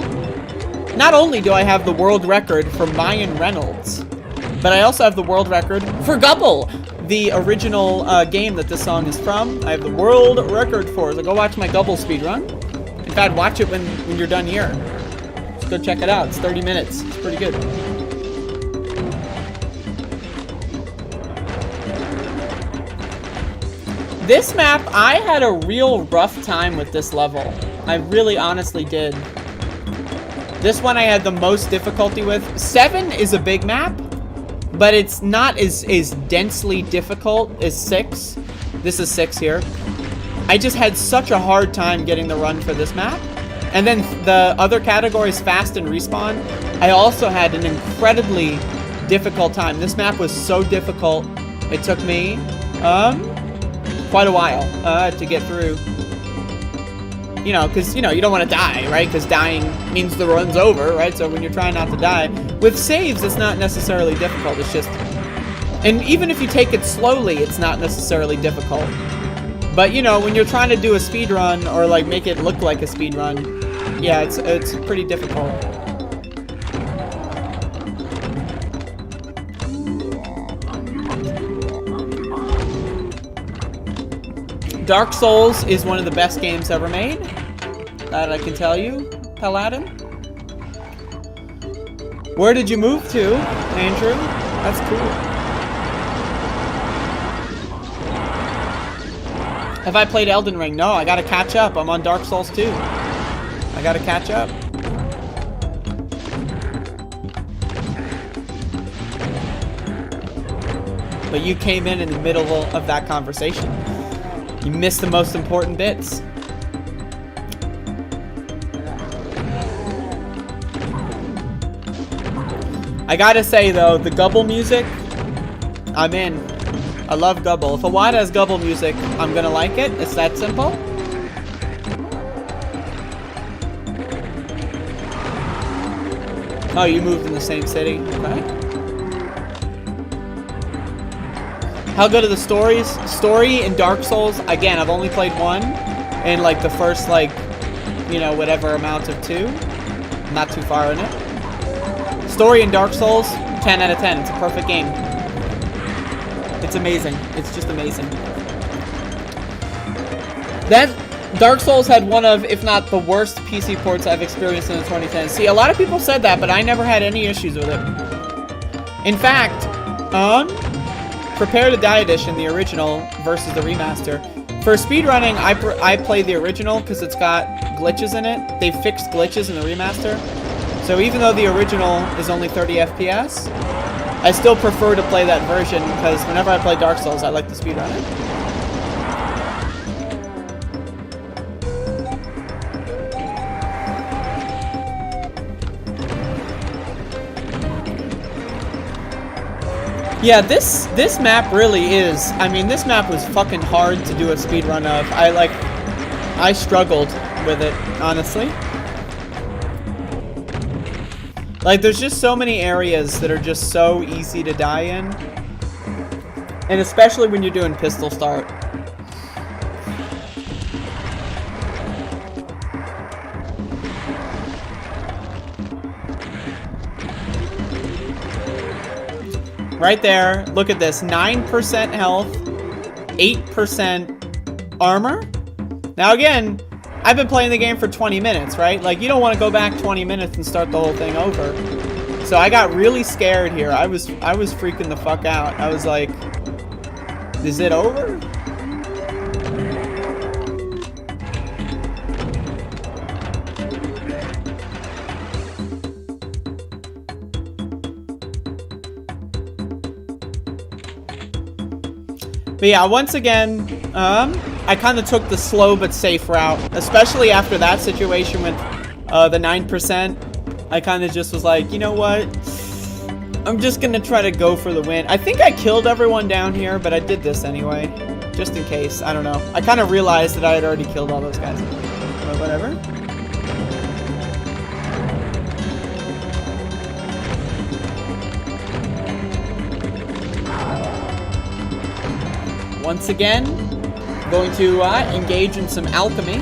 not only do I have the world record for Mayan Reynolds, but I also have the world record for Gubble, the original game that this song is from. I have the world record for it. So go watch my Gubble speedrun. In fact, watch it when you're done here. Just go check it out. It's 30 minutes. It's pretty good. This map, I had a real rough time with this level. I really honestly did. This one I had the most difficulty with. 7 is a big map, but it's not as densely difficult as 6. This is 6 here. I just had such a hard time getting the run for this map. And then the other categories, fast and respawn, I also had an incredibly difficult time. This map was so difficult, it took me quite a while to get through. You know, because, you know, you don't want to die, right? Because dying means the run's over, right? So when you're trying not to die. With saves, it's not necessarily difficult. It's just... And even if you take it slowly, it's not necessarily difficult. But, you know, when you're trying to do a speedrun or, like, make it look like a speedrun, Yeah, it's pretty difficult. Dark Souls is one of the best games ever made. That I can tell you, Paladin. Where did you move to, Andrew? That's cool. Have I played Elden Ring? No, I gotta catch up. I'm on Dark Souls 2. I gotta catch up. But you came in the middle of that conversation. You missed the most important bits. I gotta say though, the Gubble music, I'm in. I love Gubble. If a WAD has Gubble music, I'm gonna like it. It's that simple. Oh, you moved in the same city. Okay. How good are the stories? Story in Dark Souls, again, I've only played one. In like the first, like, you know, whatever amount of 2. I'm not too far in it. Story in Dark Souls, 10 out of 10. It's a perfect game. It's amazing. It's just amazing. That Dark Souls had one of, if not the worst PC ports I've experienced in the 2010s. See, a lot of people said that, but I never had any issues with it. In fact, Prepare to Die Edition, the original versus the remaster. For speedrunning, I play the original because it's got glitches in it. They fixed glitches in the remaster. So even though the original is only 30 FPS, I still prefer to play that version because whenever I play Dark Souls, I like to speedrun it. Yeah, this map really is. I mean, this map was fucking hard to do a speedrun of. I struggled with it, honestly. Like, there's just so many areas that are just so easy to die in. And especially when you're doing pistol start. Right there, look at this, 9% health, 8% armor. Now again, I've been playing the game for 20 minutes, right? Like, you don't want to go back 20 minutes and start the whole thing over. So I got really scared here. I was freaking the fuck out. I was like, is it over? But yeah, once again, I kind of took the slow but safe route, especially after that situation with the 9%. I kind of just was like, you know what? I'm just going to try to go for the win. I think I killed everyone down here, but I did this anyway, just in case. I don't know. I kind of realized that I had already killed all those guys, but whatever. Once again, going to engage in some alchemy.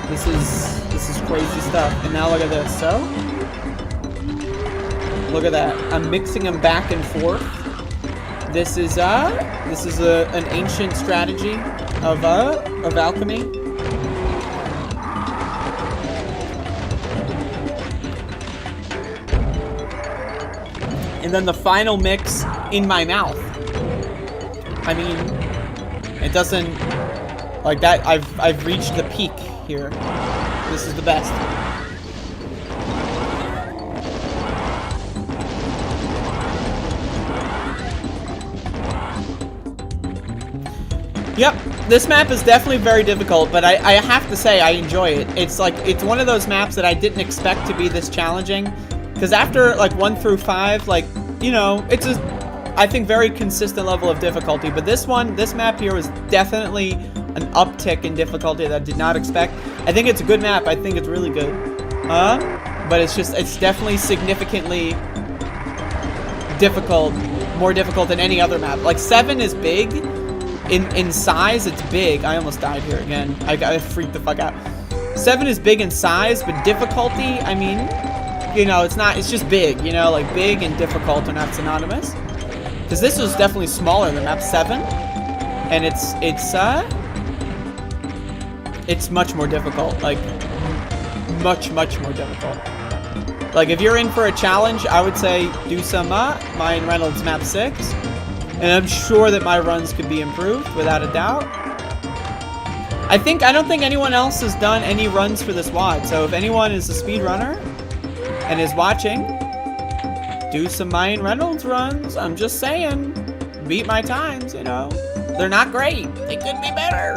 This is crazy stuff. And now look at this. So, look at that. I'm mixing them back and forth. This is an ancient strategy of alchemy. And then the final mix in my mouth. I mean, it doesn't like that. I've reached the peak here. This is the best. Yep, this map is definitely very difficult, but I have to say I enjoy it. It's one of those maps that I didn't expect to be this challenging. Because after, like, 1 through 5, like, you know, it's a, I think, very consistent level of difficulty. But this map here was definitely an uptick in difficulty that I did not expect. I think it's a good map. I think it's really good. But it's definitely significantly difficult, more difficult than any other map. Like, 7 is big. in size, it's big. I almost died here again. I freaked the fuck out. 7 is big in size, but difficulty, I mean, you know, it's not, it's just big, you know, like big and difficult are not synonymous. Because this was definitely smaller than map 7. And it's much more difficult, like much more difficult. Like if you're in for a challenge, I would say do some Ryan Reynolds map 6. And I'm sure that my runs could be improved without a doubt. I don't think anyone else has done any runs for this WOD. So if anyone is a speedrunner and is watching, do some Ryan Reynolds runs. I'm just saying, beat my times, you know. They're not great. They could be better.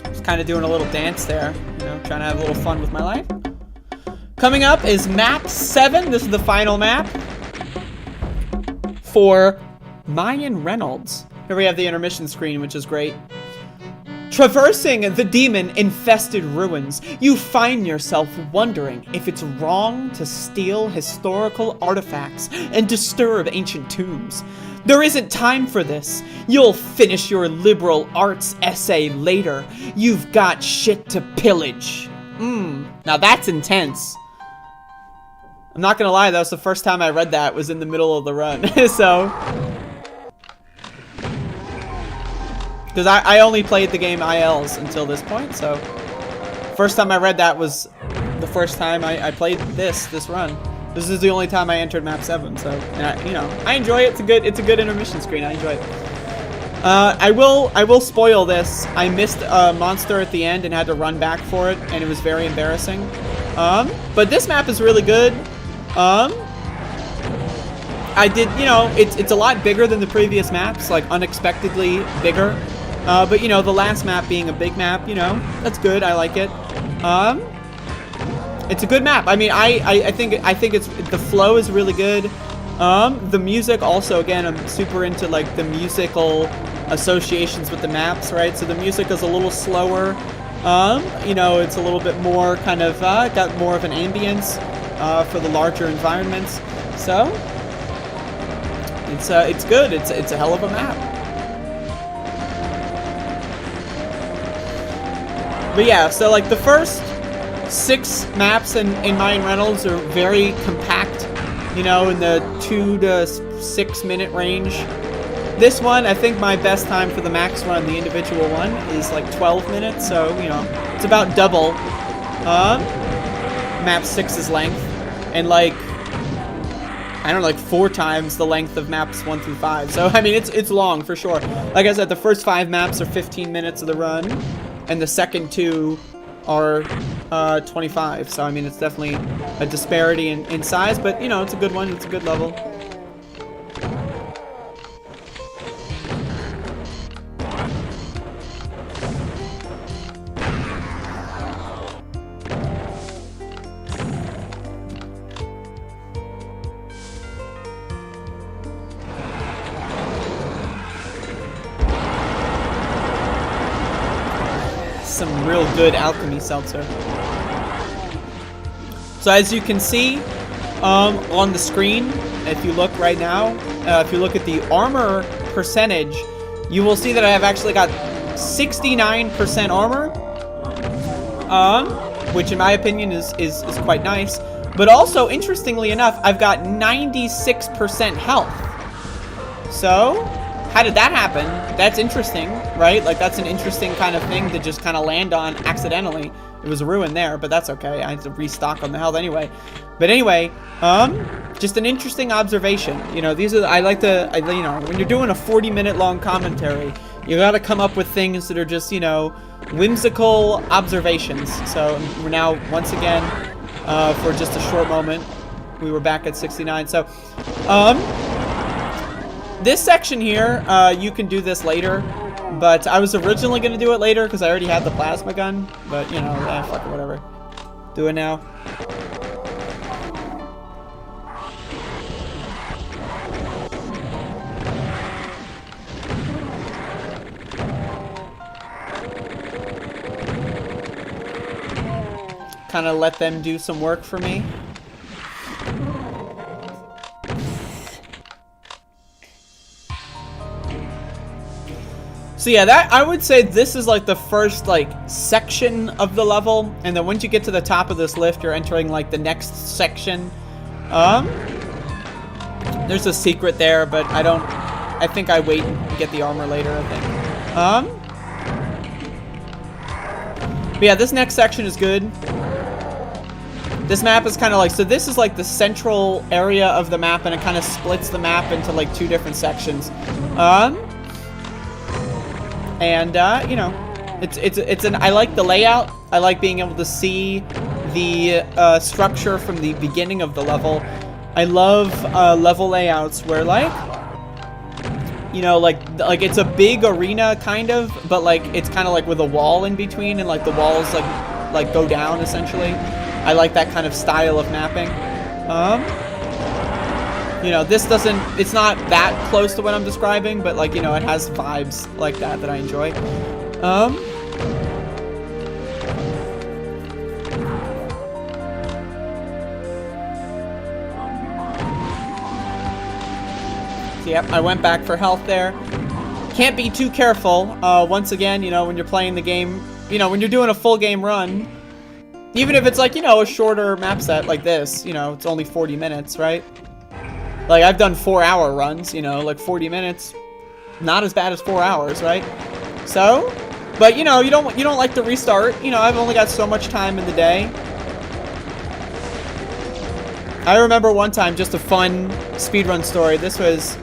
Just kind of doing a little dance there, you know, trying to have a little fun with my life. Coming up is map 7. This is the final map for Ryan Reynolds. Here we have the intermission screen, which is great. Traversing the demon-infested ruins, you find yourself wondering if it's wrong to steal historical artifacts and disturb ancient tombs. There isn't time for this. You'll finish your liberal arts essay later. You've got shit to pillage. Now that's intense. I'm not gonna lie, that was the first time I read that, was in the middle of the run. So, because I only played the game ILs until this point, so first time I read that was the first time I played this run. This is the only time I entered map 7, so, and you know, I enjoy it. It's a good intermission screen. I enjoy it. I will spoil this. I missed a monster at the end and had to run back for it, and it was very embarrassing. But this map is really good. I did, you know, it's a lot bigger than the previous maps, like unexpectedly bigger. But you know, the last map being a big map, you know, that's good. I like it. It's a good map. I mean, I think it's, the flow is really good. The music also, again, I'm super into like the musical associations with the maps, right? So the music is a little slower. You know, it's a little bit more kind of got more of an ambience for the larger environments. So it's good. It's a hell of a map. But yeah, so like the first 6 maps in Ryan Reynolds are very compact, you know, in the 2 to 6 minute range. This one, I think my best time for the max run, the individual one, is like 12 minutes, so, you know, it's about double map 6's length, and like, I don't know, like 4 times the length of maps 1 through 5. So, I mean, it's long for sure. Like I said, the first 5 maps are 15 minutes of the run, and the second 2 are 25. So, I mean, it's definitely a disparity in size, but, you know, it's a good one. It's a good level. Some real good alchemy seltzer. So as you can see on the screen, if you look right now, if you look at the armor percentage, you will see that I have actually got 69% armor, which in my opinion is quite nice. But also, interestingly enough, I've got 96% health. So, how did that happen? That's interesting, right? Like, that's an interesting kind of thing to just kind of land on accidentally. It was a ruin there, but that's okay. I had to restock on the health anyway. But anyway, just an interesting observation. You know, these are, you know, when you're doing a 40-minute long commentary, you gotta come up with things that are just, you know, whimsical observations. So we're now, once again, for just a short moment, we were back at 69. So, this section here, you can do this later, but I was originally going to do it later because I already had the plasma gun, but, you know, fuck it, whatever. Do it now. kind of let them do some work for me. So yeah, that I would say this is like the first like section of the level, and then once you get to the top of this lift, you're entering like the next section. There's a secret there, but I think I wait and get the armor later, I think. But yeah, this next section is good. This map is kind of like, so this is like the central area of the map, and it kind of splits the map into like 2 different sections. You know, I like the layout. I like being able to see the structure from the beginning of the level. I love level layouts where like, you know, like it's a big arena kind of, but like it's kind of like with a wall in between, and like the walls like go down essentially. I like that kind of style of mapping. You know, this doesn't, it's not that close to what I'm describing, but like, you know, it has vibes like that I enjoy. So, yep, I went back for health there. Can't be too careful. Once again, you know, when you're playing the game, you know, when you're doing a full game run, even if it's like, you know, a shorter map set like this, you know, it's only 40 minutes, right? Like, I've done 4-hour runs, you know, like 40 minutes. Not as bad as 4 hours, right? So, but, you know, you don't like to restart. You know, I've only got so much time in the day. I remember one time, just a fun speedrun story. This was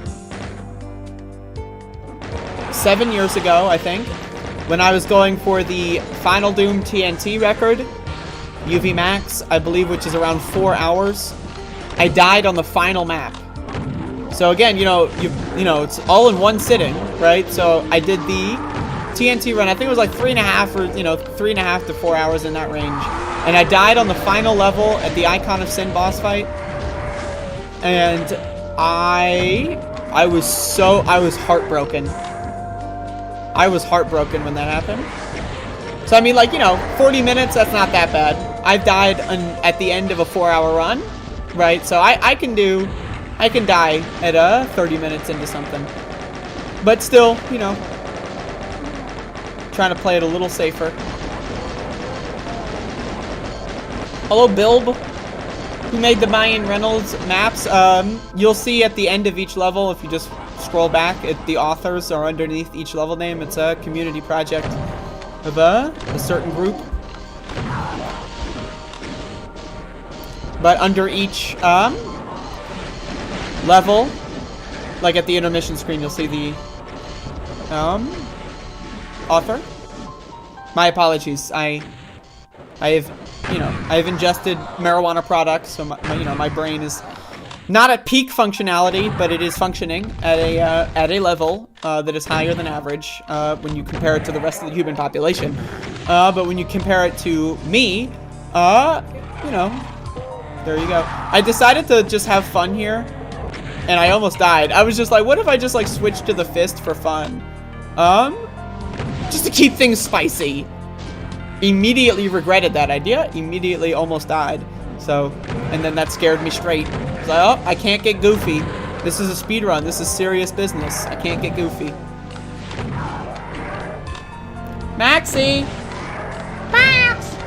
7 years ago, I think, when I was going for the Final Doom TNT record, UV Max, I believe, which is around 4 hours. I died on the final map. So again, you know, it's all in one sitting, right? So I did the TNT run. I think it was like 3.5 or, you know, 3.5 to 4 hours in that range. And I died on the final level at the Icon of Sin boss fight. And I was heartbroken. I was heartbroken when that happened. So I mean, like, you know, 40 minutes, that's not that bad. I've died at the end of a 4-hour run, right? So I can die at 30 minutes into something. But still, you know, trying to play it a little safer. Hello, Bilb, who made the Mayan Reynolds maps. You'll see at the end of each level, if you just scroll back, the authors are underneath each level name. It's a community project of a certain group. But under each level, like at the intermission screen, you'll see the author. My apologies. I have ingested marijuana products, so my brain is not at peak functionality, but it is functioning at a level that is higher than average when you compare it to the rest of the human population. But when you compare it to me, you know, there you go. I decided to just have fun here, and I almost died. I was just like, what if I just like switched to the fist for fun? Just to keep things spicy. Immediately regretted that idea. Immediately almost died. So, and then that scared me straight. I was like, oh, I can't get goofy. This is a speedrun. This is serious business. I can't get goofy. Maxie! Max!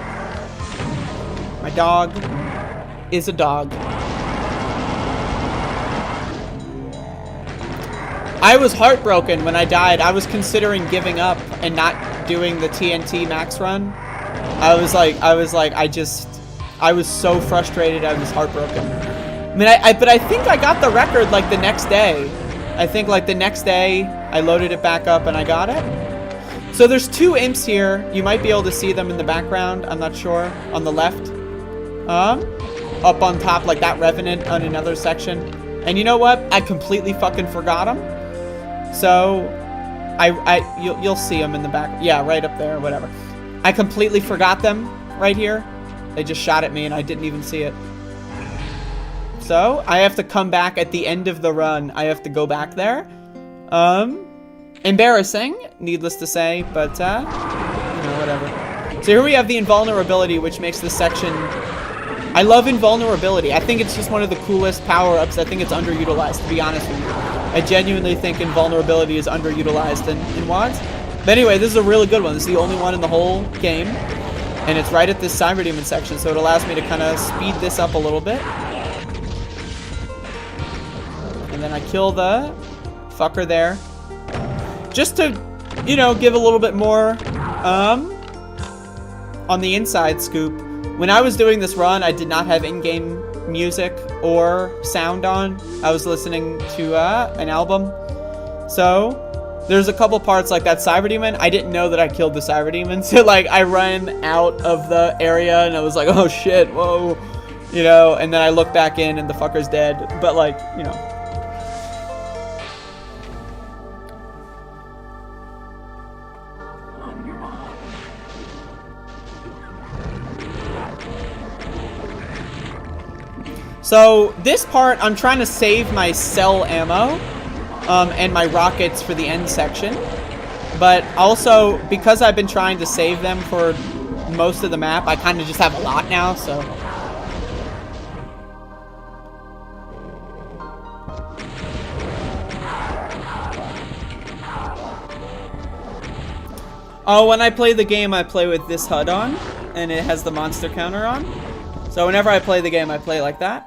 My dog is a dog. I was heartbroken when I died. I was considering giving up and not doing the TNT max run. I was so frustrated. I was heartbroken. I mean, but I think I got the record like the next day. I think like the next day I loaded it back up and I got it. So there's 2 imps here. You might be able to see them in the background. I'm not sure. On the left. Up on top, like that Revenant on another section. And you know what? I completely fucking forgot them. So, you'll see them in the back. Yeah, right up there, whatever. I completely forgot them right here. They just shot at me and I didn't even see it. So, I have to come back at the end of the run. I have to go back there. Embarrassing, needless to say, but, you know, whatever. So here we have the invulnerability, which makes this section... I love invulnerability. I think it's just one of the coolest power-ups. I think it's underutilized, to be honest with you. I genuinely think invulnerability is underutilized in WoDs. But anyway, this is a really good one. This is the only one in the whole game. And it's right at this Cyber Demon section, so it allows me to kind of speed this up a little bit. And then I kill the fucker there. Just to, you know, give a little bit more on the inside scoop. When I was doing this run, I did not have in-game music or sound on. I was listening to an album. So there's a couple parts like that Cyber Demon. I didn't know that I killed the Cyber Demon. So like I ran out of the area and I was like, oh shit, whoa. You know, and then I look back in and the fucker's dead. But like, you know. So this part, I'm trying to save my cell ammo and my rockets for the end section. But also, because I've been trying to save them for most of the map, I kind of just have a lot now, so... Oh, when I play the game, I play with this HUD on, and it has the monster counter on. So whenever I play the game, I play like that.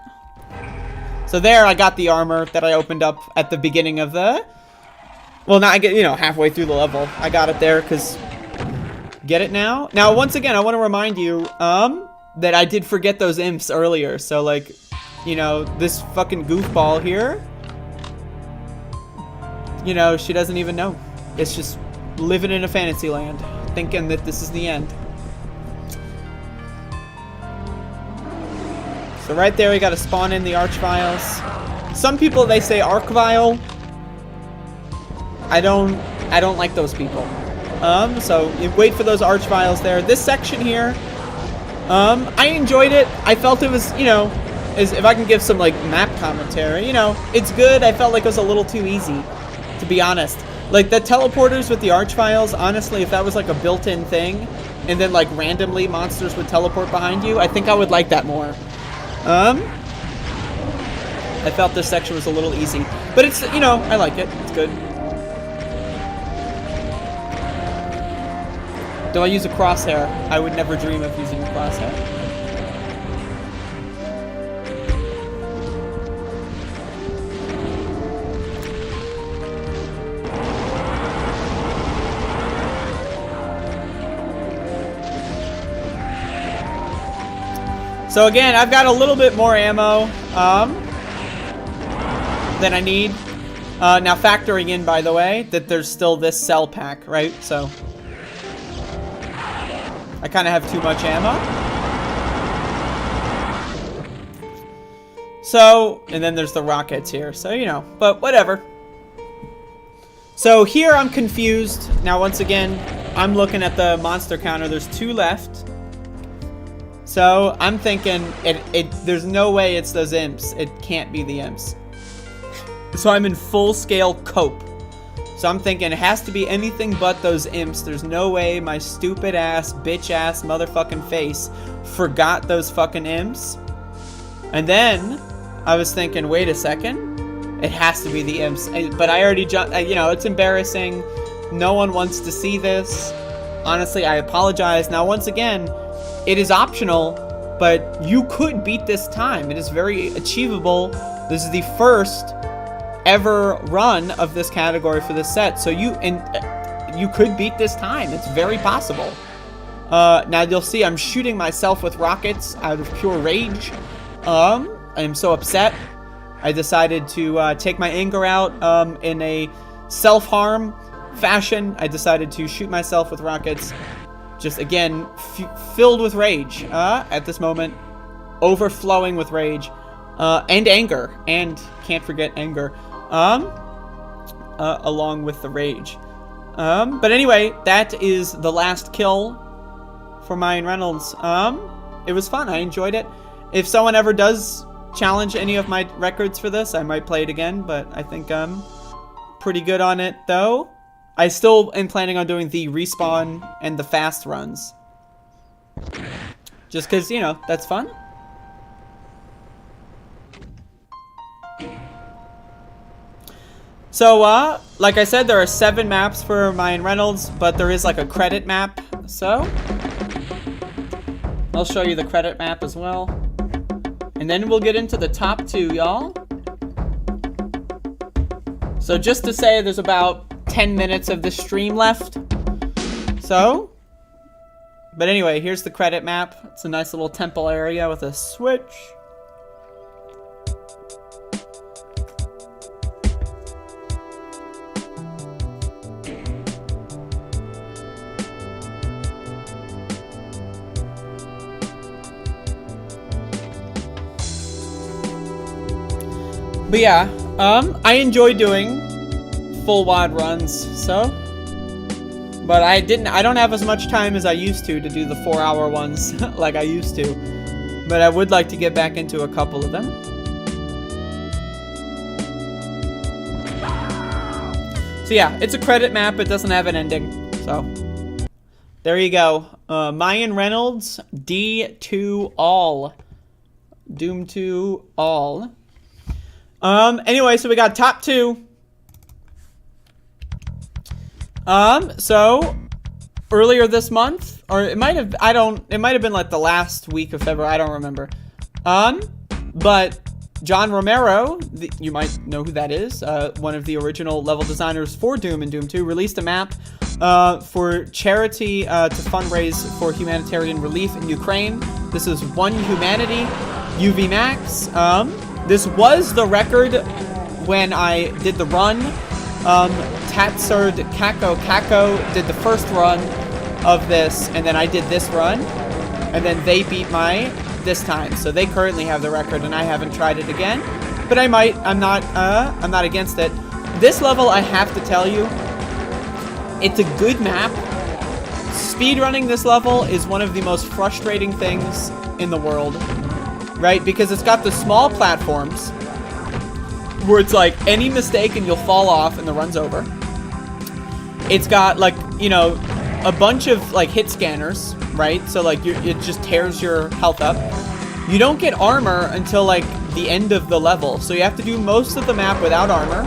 So there, I got the armor that I opened up at the beginning of the... Well, now I get, you know, halfway through the level. I got it there, because... Get it now? Now, once again, I want to remind you, that I did forget those imps earlier. So, like, you know, this fucking goofball here... You know, she doesn't even know. It's just living in a fantasy land, thinking that this is the end. So right there, we got to spawn in the Archviles. Some people, they say Archvile. I don't like those people. So you wait for those Archviles there. This section here, I enjoyed it. I felt it was, you know, if I can give some like map commentary, you know, it's good. I felt like it was a little too easy, to be honest. Like the teleporters with the Archviles, honestly, if that was like a built-in thing, and then like randomly monsters would teleport behind you, I think I would like that more. I felt this section was a little easy, but it's, you know, I like it. It's good. Do I use a crosshair? I would never dream of using a crosshair. So again, I've got a little bit more ammo than I need. Now factoring in, by the way, that there's still this cell pack, right? So I kind of have too much ammo. So, and then there's the rockets here. So, you know, but whatever. So here I'm confused. Now, once again, I'm looking at the monster counter. There's 2 left. So I'm thinking there's no way it's those imps. It can't be the imps. So I'm in full scale cope. So I'm thinking it has to be anything but those imps. There's no way my stupid ass, bitch ass, motherfucking face forgot those fucking imps. And then I was thinking, wait a second, it has to be the imps. But I already jumped. You know, it's embarrassing. No one wants to see this. Honestly, I apologize. Now, once again, it is optional, but you could beat this time. It is very achievable. This is the first ever run of this category for this set, so you could beat this time. It's very possible. Now you'll see I'm shooting myself with rockets out of pure rage. I am so upset. I decided to take my anger out in a self-harm fashion. I decided to shoot myself with rockets. Just, again, filled with rage at this moment. Overflowing with rage. And anger. And can't forget anger. Along with the rage. But anyway, that is the last kill for Ryan Reynolds. It was fun. I enjoyed it. If someone ever does challenge any of my records for this, I might play it again. But I think I'm pretty good on it, though. I still am planning on doing the respawn and the fast runs. Just because, you know, that's fun. So, like I said, there are 7 maps for Ryan Reynolds, but there is like a credit map. So, I'll show you the credit map as well. And then we'll get into the top 2, y'all. So just to say, there's about 10 minutes of the stream left. So, but anyway, here's the credit map. It's a nice little temple area with a switch. But yeah, I enjoy doing full WOD runs, so. But I don't have as much time as I used to do the 4-hour ones like I used to. But I would like to get back into a couple of them. So yeah, it's a credit map, it doesn't have an ending, so. There you go. Ryan Reynolds, D2 All. Doom 2 All. Anyway, so we got top 2. So earlier this month, or it might have, it might have been like the last week of February, I don't remember. But John Romero, you might know who that is, one of the original level designers for Doom and Doom 2, released a map, for charity, to fundraise for humanitarian relief in Ukraine. This is One Humanity, UV Max. This was the record when I did the run. Tatserd Kako did the first run of this, and then I did this run, and then they beat my this time. So they currently have the record, and I haven't tried it again, but I might. I'm not against it. This level, I have to tell you, it's a good map. Speedrunning this level is one of the most frustrating things in the world. Right? Because it's got the small platforms where it's like any mistake and you'll fall off and the run's over. It's got like, you know, a bunch of like hit scanners, right? So like it just tears your health up. You don't get armor until like the end of the level. So you have to do most of the map without armor.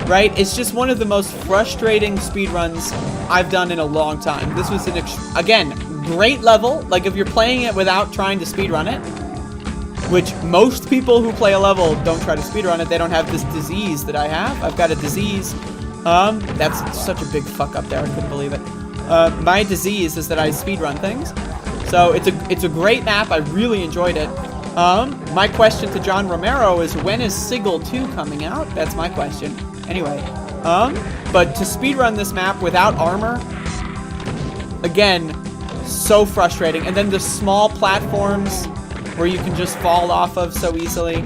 Right? It's just one of the most frustrating speedruns I've done in a long time. This was again, great level. Like if you're playing it without trying to speedrun it, which most people who play a level don't try to speedrun it. They don't have this disease that I have. I've got a disease. That's such a big fuck up there. I couldn't believe it. My disease is that I speedrun things. So it's a great map. I really enjoyed it. My question to John Romero is, when is Sigil 2 coming out? That's my question. Anyway, but to speedrun this map without armor, again, so frustrating. And then the small platforms where you can just fall off of so easily.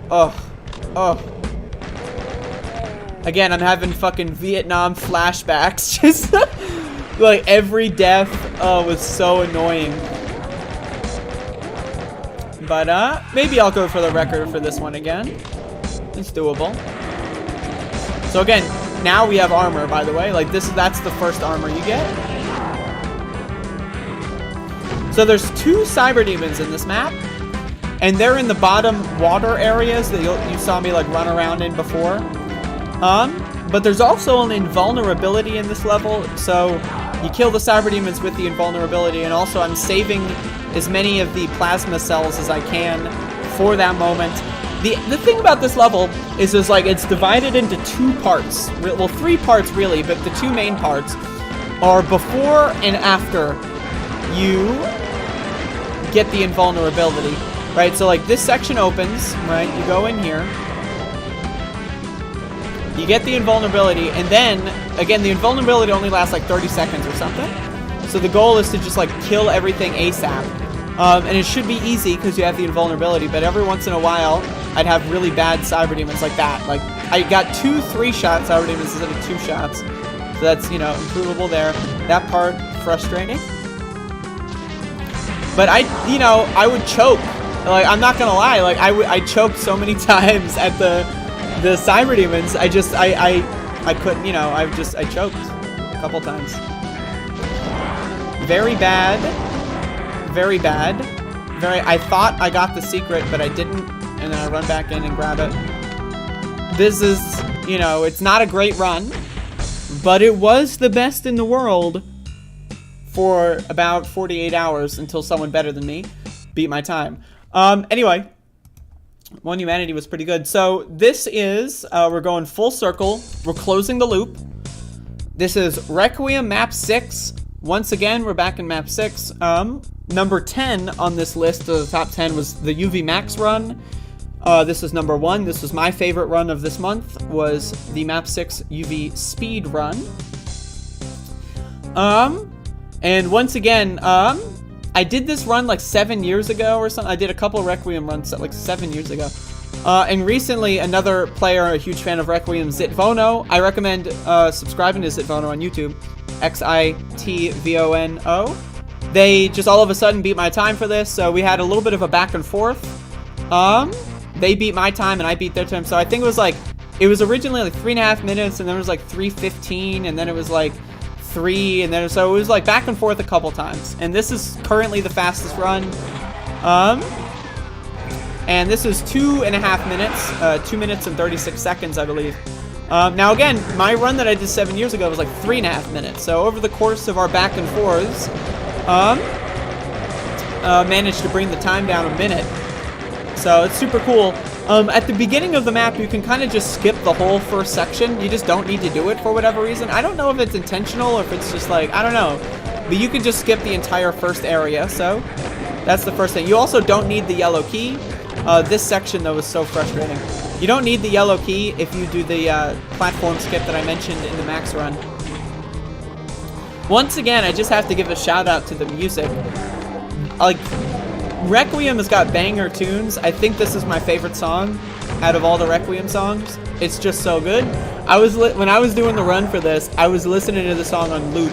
Oh. Again, I'm having fucking Vietnam flashbacks. Just like every death was so annoying. But maybe I'll go for the record for this one again. It's doable. So again, now we have armor, by the way. Like that's the first armor you get. So there's 2 cyber demons in this map, and they're in the bottom water areas that you saw me like run around in before. But there's also an invulnerability in this level, so you kill the cyber demons with the invulnerability, and also I'm saving as many of the plasma cells as I can for that moment. The thing about this level is like it's divided into 2 parts. Well, 3 parts really, but the 2 main parts are before and after you get the invulnerability, right? So like this section opens, right? You go in here, you get the invulnerability, and then again the invulnerability only lasts like 30 seconds or something. So the goal is to just like kill everything ASAP, and it should be easy because you have the invulnerability. But every once in a while, I'd have really bad cyber demons like that. Like I got 2 3-shot cyber demons instead of 2 shots, so that's, you know, improvable there. That part frustrating. But I would choke. Like, I'm not gonna lie. Like, I choked so many times at the cyber demons. I couldn't, I choked a couple times. Very bad. Very bad. I thought I got the secret, but I didn't. And then I run back in and grab it. This is, you know, it's not a great run, but it was the best in the world for about 48 hours until someone better than me beat my time. Anyway, One Humanity was pretty good. So this is, we're going full circle. We're closing the loop. This is Requiem Map 6. Once again, we're back in Map 6. Number 10 on this list of the top 10 was the UV Max run. This is number 1. This was my favorite run of this month, was the Map 6 UV Speed run. And once again, I did this run like 7 years ago or something. I did a couple of Requiem runs like 7 years ago. And recently, another player, a huge fan of Requiem, Zitvono. I recommend subscribing to Zitvono on YouTube. Xitvono. They just all of a sudden beat my time for this, so we had a little bit of a back and forth. They beat my time and I beat their time, so I think it was originally like 3.5 minutes, and then it was like 3:15, and then it was like 3, and then so it was like back and forth a couple times. And this is currently the fastest run. And this is 2.5 minutes, 2 minutes and 36 seconds, I believe. Now again, my run that I did 7 years ago was like 3.5 minutes. So over the course of our back and forths, managed to bring the time down a minute. So it's super cool. At the beginning of the map, you can kind of just skip the whole first section. You just don't need to do it for whatever reason. I don't know if it's intentional or if it's just like, I don't know. But you can just skip the entire first area, so that's the first thing. You also don't need the yellow key. This section, though, is so frustrating. You don't need the yellow key if you do the platform skip that I mentioned in the Max run. Once again, I just have to give a shout out to the music. Like, Requiem has got banger tunes. I think this is my favorite song out of all the Requiem songs. It's just so good. When I was doing the run for this, I was listening to the song on loop.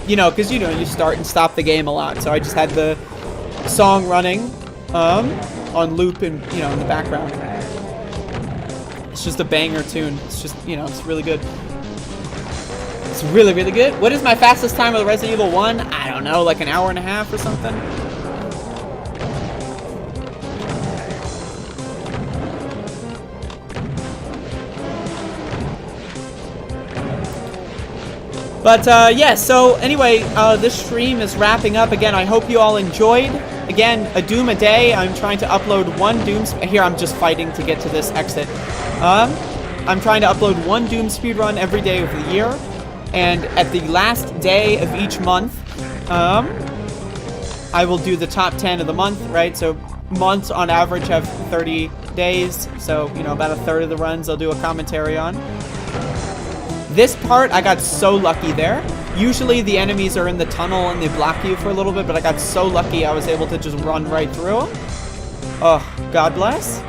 You know, because you start and stop the game a lot. So I just had the song running on loop and in the background. It's just a banger tune. It's just it's really good. It's really, really good. What is my fastest time with Resident Evil 1? I don't know, like an hour and a half or something. But, yeah, so anyway, this stream is wrapping up. Again, I hope you all enjoyed. Again, a Doom a day. I'm trying to upload one Doom... Here, I'm just fighting to get to this exit. I'm trying to upload one Doom speedrun every day of the year. And at the last day of each month, I will do the top 10 of the month, right? So months on average have 30 days. So, about a third of the runs I'll do a commentary on. This part, I got so lucky there. Usually the enemies are in the tunnel and they block you for a little bit, but I got so lucky I was able to just run right through them. Oh, God bless.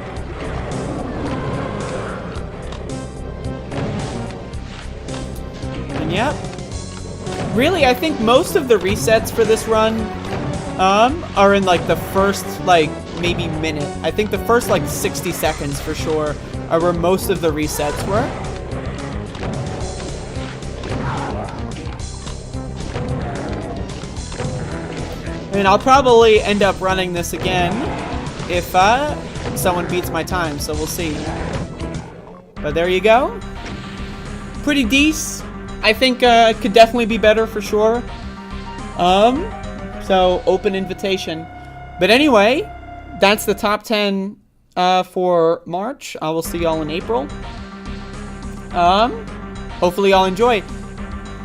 And yep. Really, I think most of the resets for this run are in like the first maybe minute. I think the first 60 seconds for sure are where most of the resets were. And I'll probably end up running this again if someone beats my time, so we'll see. But there you go. Pretty decent. I think it could definitely be better for sure. So open invitation. But anyway, that's the top 10 for March. I will see y'all in April. Hopefully y'all enjoy.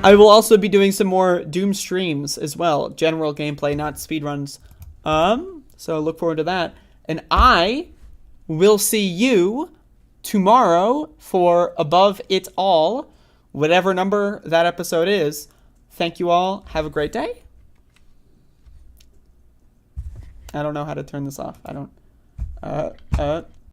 I will also be doing some more Doom streams as well. General gameplay, not speedruns. So look forward to that. And I will see you tomorrow for Above It All, whatever number that episode is. Thank you all. Have a great day. I don't know how to turn this off. I don't...